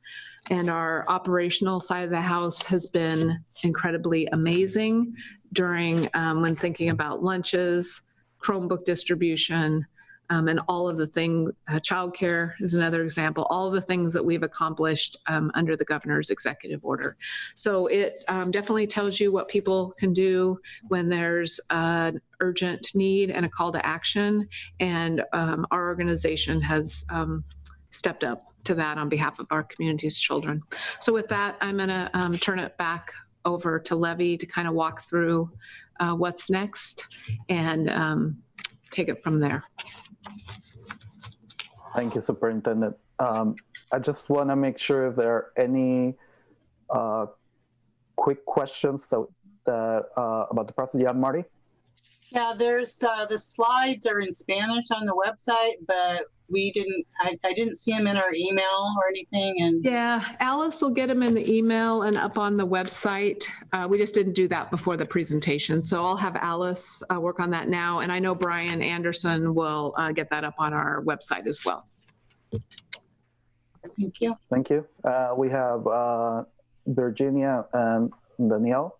And our operational side of the house has been incredibly amazing during when thinking about lunches, Chromebook distribution, and all of the things, childcare is another example, all of the things that we've accomplished under the governor's executive order. So it definitely tells you what people can do when there's an urgent need and a call to action. And our organization has stepped up to that on behalf of our community's children. So with that, I'm gonna turn it back over to Levy to kind of walk through what's next and take it from there. Thank you, Superintendent. I just want to make sure if there are any quick questions about the process. Yeah, Marty? Yeah, there's the slides are in Spanish on the website, but I didn't see them in our email or anything. And yeah, Alice will get them in the email and up on the website. We just didn't do that before the presentation. So I'll have Alice work on that now. And I know Brian Anderson will get that up on our website as well. Thank you. Thank you. We have Virginia and Danielle.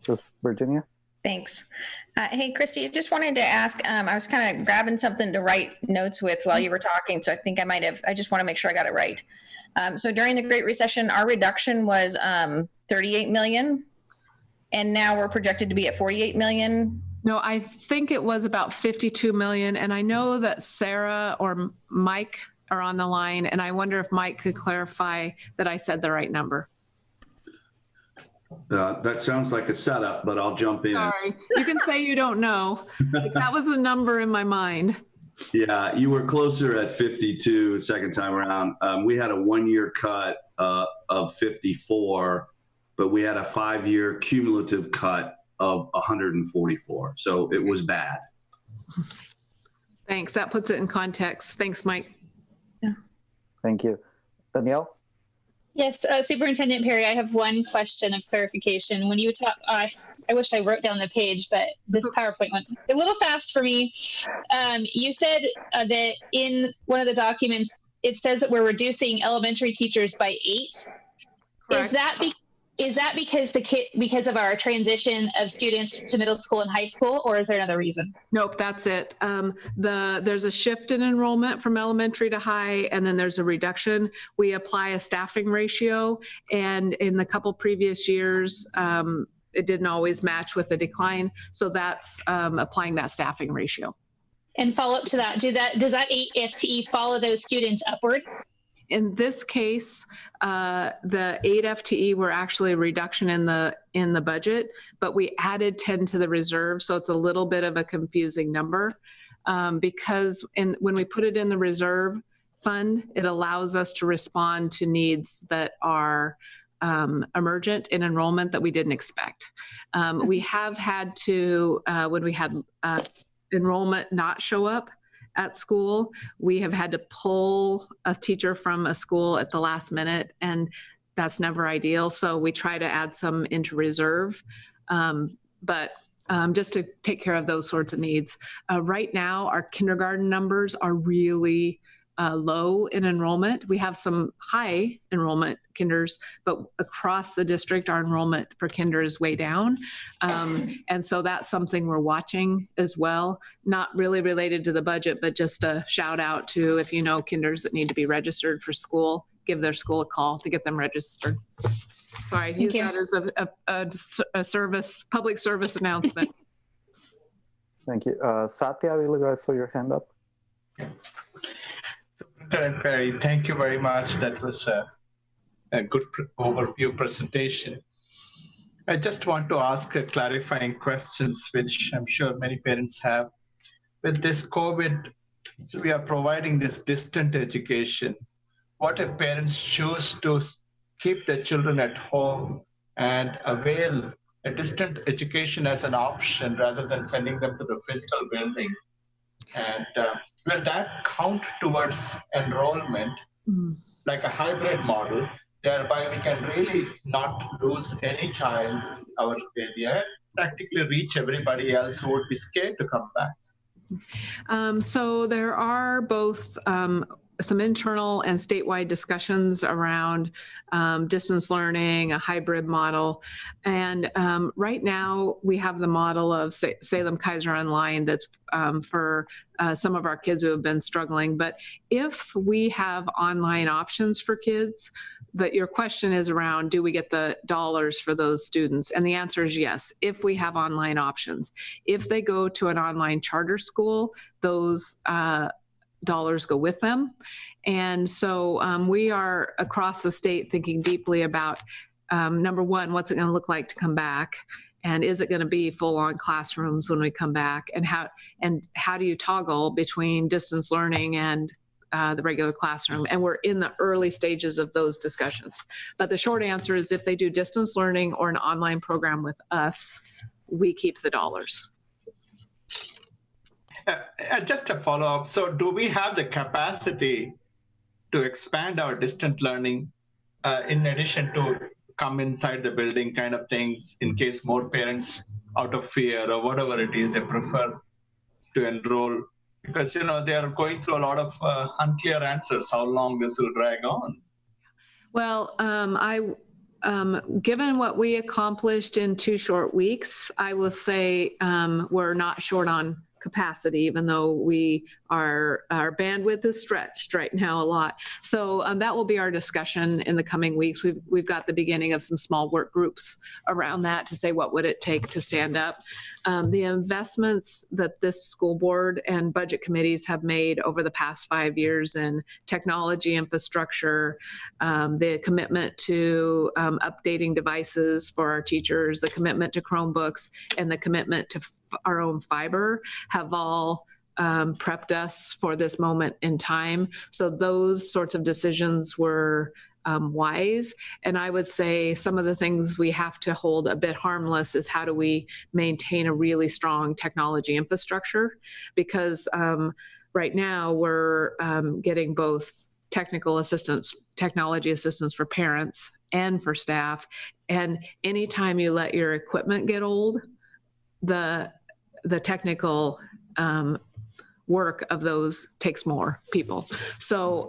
Just Virginia. Thanks. Hey, Christy, I just wanted to ask, I was kind of grabbing something to write notes with while you were talking, so I think I just want to make sure I got it right. So during the Great Recession, our reduction was 38 million, and now we're projected to be at 48 million. No, I think it was about 52 million, and I know that Sarah or Mike are on the line, and I wonder if Mike could clarify that I said the right number. That sounds like a setup, but I'll jump in. Sorry, you can say you don't know. That was the number in my mind. Yeah, you were closer at 52 second time around. We had a 1-year cut of 54, but we had a 5-year cumulative cut of 144. So it was bad. Thanks. That puts it in context. Thanks, Mike. Yeah. Thank you. Danielle? Yes, Superintendent Perry, I have one question of clarification. When you talk, I wish I wrote down the page, but this PowerPoint went a little fast for me. You said that in one of the documents, it says that we're reducing elementary teachers by 8. Correct. Is that because of our transition of students to middle school and high school, or is there another reason? Nope, that's it. There's a shift in enrollment from elementary to high, and then there's a reduction. We apply a staffing ratio, and in the couple previous years, it didn't always match with the decline. So that's applying that staffing ratio. And follow up to that, does that 8 FTE follow those students upward? In this case, the 8 FTE were actually a reduction in the budget, but we added 10 to the reserve, so it's a little bit of a confusing number because when we put it in the reserve fund, it allows us to respond to needs that are emergent in enrollment that we didn't expect. We have had to, when we had enrollment not show up at school, we have had to pull a teacher from a school at the last minute, and that's never ideal. So we try to add some into reserve, but just to take care of those sorts of needs. Right now, our kindergarten numbers are really low in enrollment. We have some high enrollment kinders, but across the district, our enrollment for kinder is way down. And so that's something we're watching as well. Not really related to the budget, but just a shout out to, if you know kinders that need to be registered for school, give their school a call to get them registered. Sorry, use that as a service, public service announcement. Thank you. Satya, I saw your hand up. Superintendent Perry, thank you very much. That was a good overview presentation. I just want to ask clarifying questions, which I'm sure many parents have. With this COVID, so we are providing this distant education. What if parents choose to keep their children at home and avail a distant education as an option rather than sending them to the physical building? And will that count towards enrollment, like a hybrid model, thereby we can really not lose any child in our area, practically reach everybody else who would be scared to come back? So there are both some internal and statewide discussions around distance learning, a hybrid model. And right now we have the model of Salem Keizer Online that's for some of our kids who have been struggling. But if we have online options for kids, that your question is around, do we get the dollars for those students? And the answer is yes, if we have online options. If they go to an online charter school, those dollars go with them. And so we are across the state thinking deeply about, number one, what's it going to look like to come back? And is it going to be full-on classrooms when we come back? And how do you toggle between distance learning and the regular classroom? And we're in the early stages of those discussions. But the short answer is if they do distance learning or an online program with us, we keep the dollars. Just a follow-up. So do we have the capacity to expand our distant learning in addition to come inside the building kind of things in case more parents out of fear or whatever it is they prefer to enroll? Because, you know, they are going through a lot of unclear answers, how long this will drag on. Well, given what we accomplished in 2 short weeks, I will say we're not short on capacity, even though our bandwidth is stretched right now a lot. So that will be our discussion in the coming weeks. We've got the beginning of some small work groups around that to say what would it take to stand up. The investments that this school board and budget committees have made over the past 5 years in technology infrastructure, the commitment to updating devices for our teachers, the commitment to Chromebooks, and the commitment to our own fiber have all prepped us for this moment in time. So those sorts of decisions were wise. And I would say some of the things we have to hold a bit harmless is how do we maintain a really strong technology infrastructure? Because right now we're getting both technical assistance, technology assistance for parents and for staff. And anytime you let your equipment get old, the technical work of those takes more people. So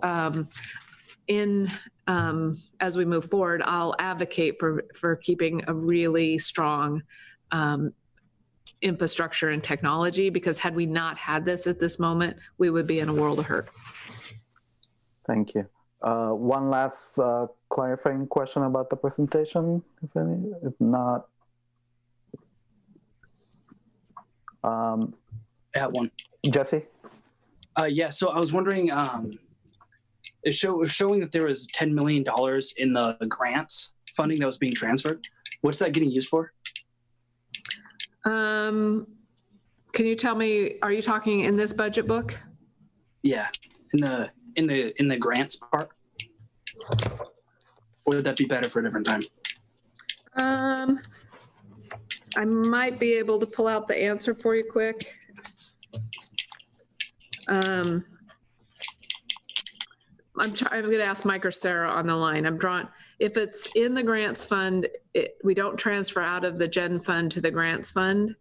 in as we move forward, I'll advocate for keeping a really strong infrastructure and technology, because had we not had this at this moment, we would be in a world of hurt. Thank you. One last clarifying question about the presentation, if any. If not, I have one. Jesse? Yeah, so I was wondering, it's showing that there was $10 million in the grants funding that was being transferred. What's that getting used for? Can you tell me, are you talking in this budget book? Yeah, in the grants part. Or would that be better for a different time? I might be able to pull out the answer for you quick. I'm going to ask Mike or Sarah on the line. If it's in the grants fund, we don't transfer out of the gen fund to the grants fund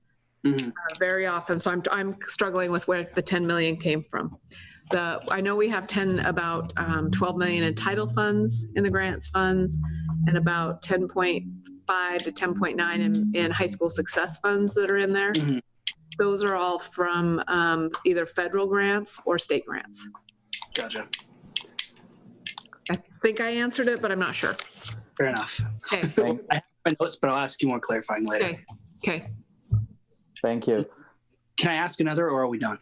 very often. So I'm struggling with where the 10 million came from. I know we have about 12 million in title funds in the grants funds, and about 10.5 to 10.9 in high school success funds that are in there. Those are all from either federal grants or state grants. Gotcha. I think I answered it, but I'm not sure. Fair enough. Okay. I have my notes, but I'll ask you more clarifying later. Okay. Thank you. Can I ask another, or are we done?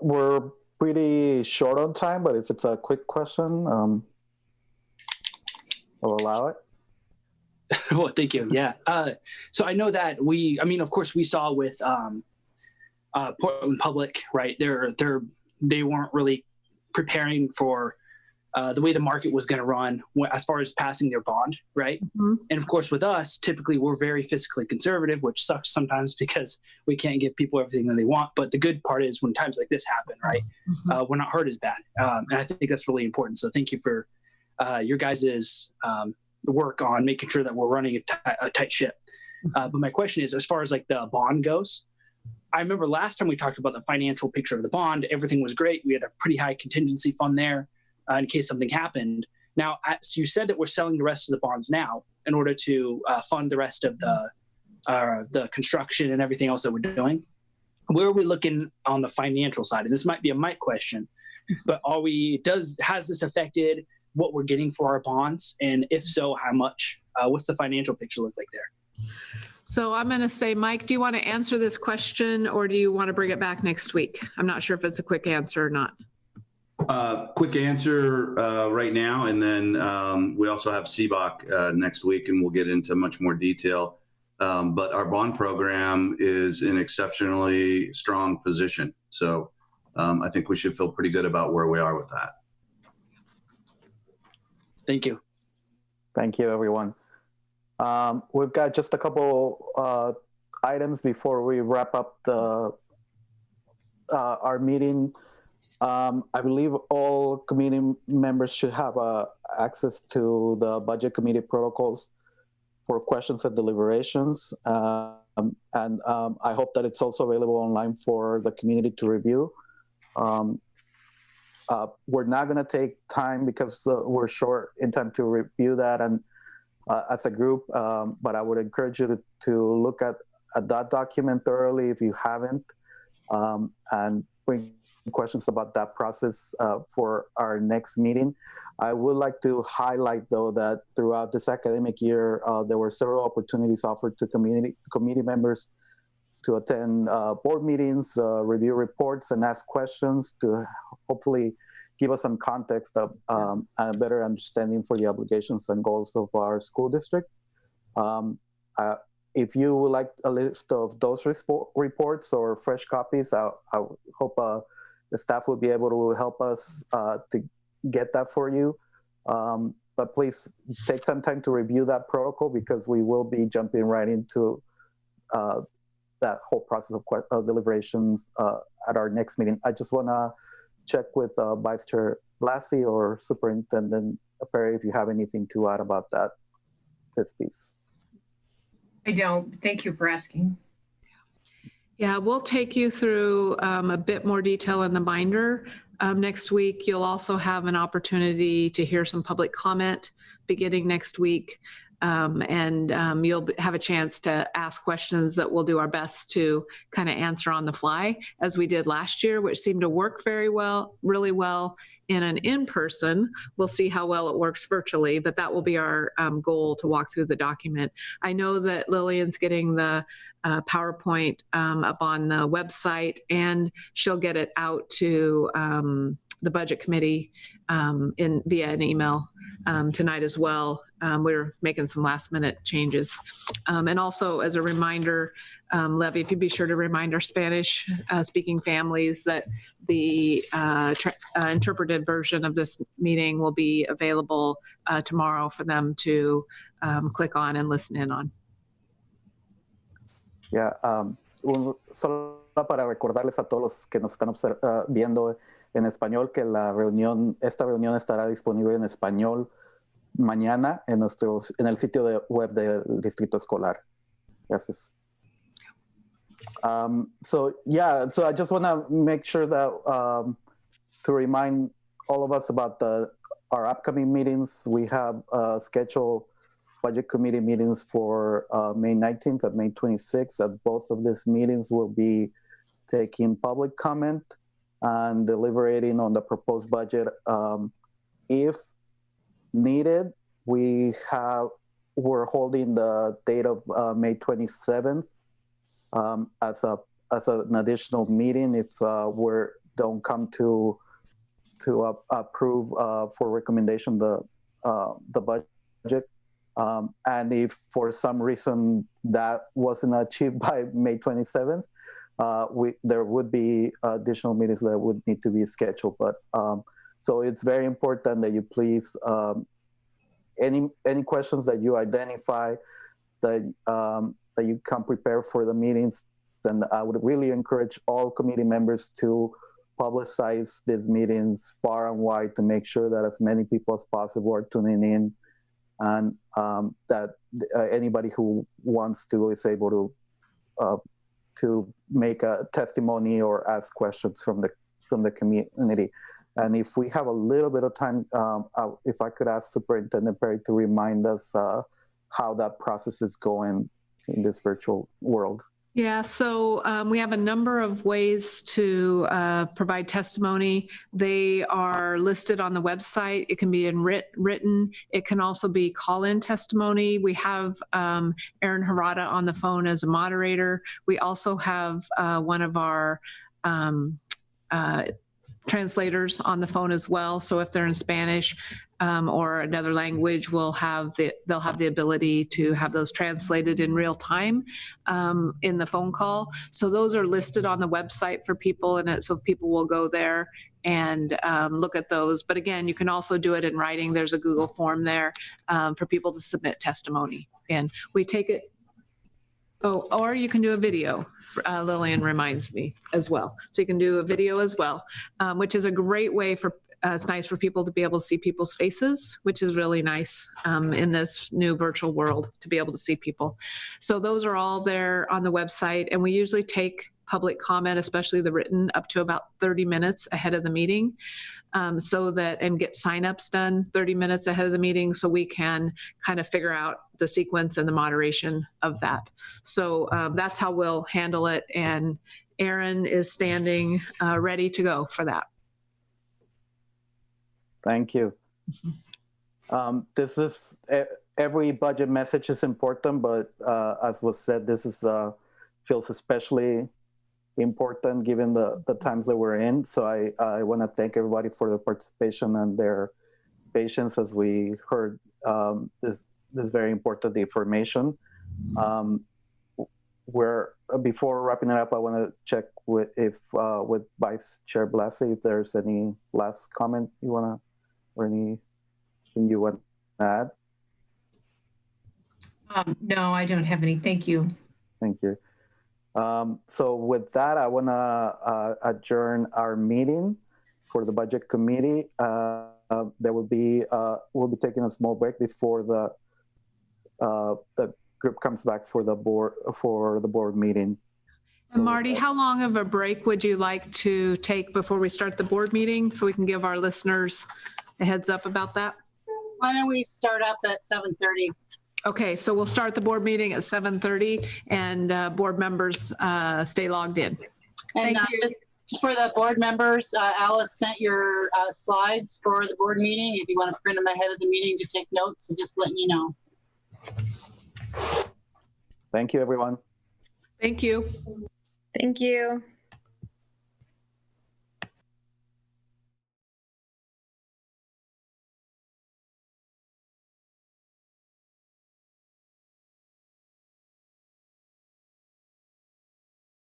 We're pretty short on time, but if it's a quick question, I'll allow it. Well, thank you. Yeah. So I know that of course we saw with Portland Public, right? They weren't really preparing for the way the market was going to run as far as passing their bond, right? And of course with us, typically we're very fiscally conservative, which sucks sometimes because we can't give people everything that they want. But the good part is when times like this happen, right? We're not hurt as bad. And I think that's really important. So thank you for your guys's work on making sure that we're running a tight ship. But my question is, as far as like the bond goes, I remember last time we talked about the financial picture of the bond, everything was great. We had a pretty high contingency fund there in case something happened. Now, so you said that we're selling the rest of the bonds now in order to fund the rest of the construction and everything else that we're doing. Where are we looking on the financial side? And this might be a Mike question, but has this affected what we're getting for our bonds? And if so, how much? What's the financial picture look like there? So I'm going to say, Mike, do you want to answer this question, or do you want to bring it back next week? I'm not sure if it's a quick answer or not. Quick answer right now, and then we also have CBOC next week, and we'll get into much more detail. But our bond program is in exceptionally strong position. So I think we should feel pretty good about where we are with that. Thank you. Thank you, everyone. We've got just a couple items before we wrap up our meeting. I believe all committee members should have access to the budget committee protocols for questions and deliberations. And I hope that it's also available online for the community to review. We're not going to take time because we're short in time to review that and as a group, but I would encourage you to look at that document thoroughly if you haven't, and bring questions about that process for our next meeting. I would like to highlight, though, that throughout this academic year, there were several opportunities offered to committee members to attend board meetings, review reports, and ask questions to hopefully give us some context of and a better understanding for the obligations and goals of our school district. If you would like a list of those reports or fresh copies, I hope the staff will be able to help us to get that for you. But please take some time to review that protocol because we will be jumping right into that whole process of deliberations at our next meeting. I just want to check with Vice Chair Lassie or Superintendent Perry if you have anything to add about this piece. I don't. Thank you for asking. Yeah, we'll take you through a bit more detail in the binder next week. You'll also have an opportunity to hear some public comment beginning next week. You'll have a chance to ask questions that we'll do our best to kind of answer on the fly, as we did last year, which seemed to work really well in an in-person. We'll see how well it works virtually, but that will be our goal, to walk through the document. I know that Lillian's getting the PowerPoint up on the website, and she'll get it out to the budget committee via an email tonight as well. We're making some last minute changes. And also, as a reminder, Levy, if you'd be sure to remind our Spanish speaking families that the interpreted version of this meeting will be available tomorrow for them to click on and listen in on. Yeah, solo para recordarles a todos los que nos están viendo en español que esta reunión estará disponible en español mañana en el sitio web del Distrito Escolar. Gracias. So I just want to make sure that to remind all of us about our upcoming meetings. We have scheduled budget committee meetings for May 19th and May 26th. At both of these meetings, we'll be taking public comment and deliberating on the proposed budget. If needed, we're holding the date of May 27th as an additional meeting if we don't come to approve for recommendation the budget. And if for some reason that wasn't achieved by May 27th, there would be additional meetings that would need to be scheduled. But so it's very important that you please, any questions that you identify that you can prepare for the meetings, then I would really encourage all committee members to publicize these meetings far and wide to make sure that as many people as possible are tuning in, and that anybody who wants to is able to make a testimony or ask questions from the community. And if we have a little bit of time, if I could ask Superintendent Perry to remind us how that process is going in this virtual world. Yeah, so we have a number of ways to provide testimony. They are listed on the website. It can be in written. It can also be call-in testimony. We have Aaron Harada on the phone as a moderator. We also have one of our translators on the phone as well. So if they're in Spanish or another language, they'll have the ability to have those translated in real time in the phone call. So those are listed on the website for people, and so people will go there and look at those. But again, you can also do it in writing. There's a Google form there for people to submit testimony, and we take it. Oh, or you can do a video, Lillian reminds me, as well. So you can do a video as well, which is a great way for, it's nice for people to be able to see people's faces, which is really nice in this new virtual world, to be able to see people. So those are all there on the website, and we usually take public comment, especially the written, up to about 30 minutes ahead of the meeting. And get signups done 30 minutes ahead of the meeting, so we can kind of figure out the sequence and the moderation of that. So that's how we'll handle it. And Aaron is standing ready to go for that. Thank you. This is, every budget message is important, but as was said, this is feels especially important given the times that we're in. So I want to thank everybody for their participation and their patience as we heard this very important information. Before wrapping it up, I want to check with Vice Chair Blasey if there's any last comment you want to, or anything you want to add. No, I don't have any. Thank you. Thank you. So with that, I want to adjourn our meeting for the Budget Committee. We'll be taking a small break before the group comes back for the board meeting. So, Marty, how long of a break would you like to take before we start the board meeting so we can give our listeners a heads up about that? Why don't we start up at 7:30? Okay, so we'll start the board meeting at 7:30 and board members stay logged in. And Thank you. just for the board members, Alice sent your slides for the board meeting. If you want to print them ahead of the meeting to take notes, so just letting you know. thank you, everyone. Thank you. Thank you.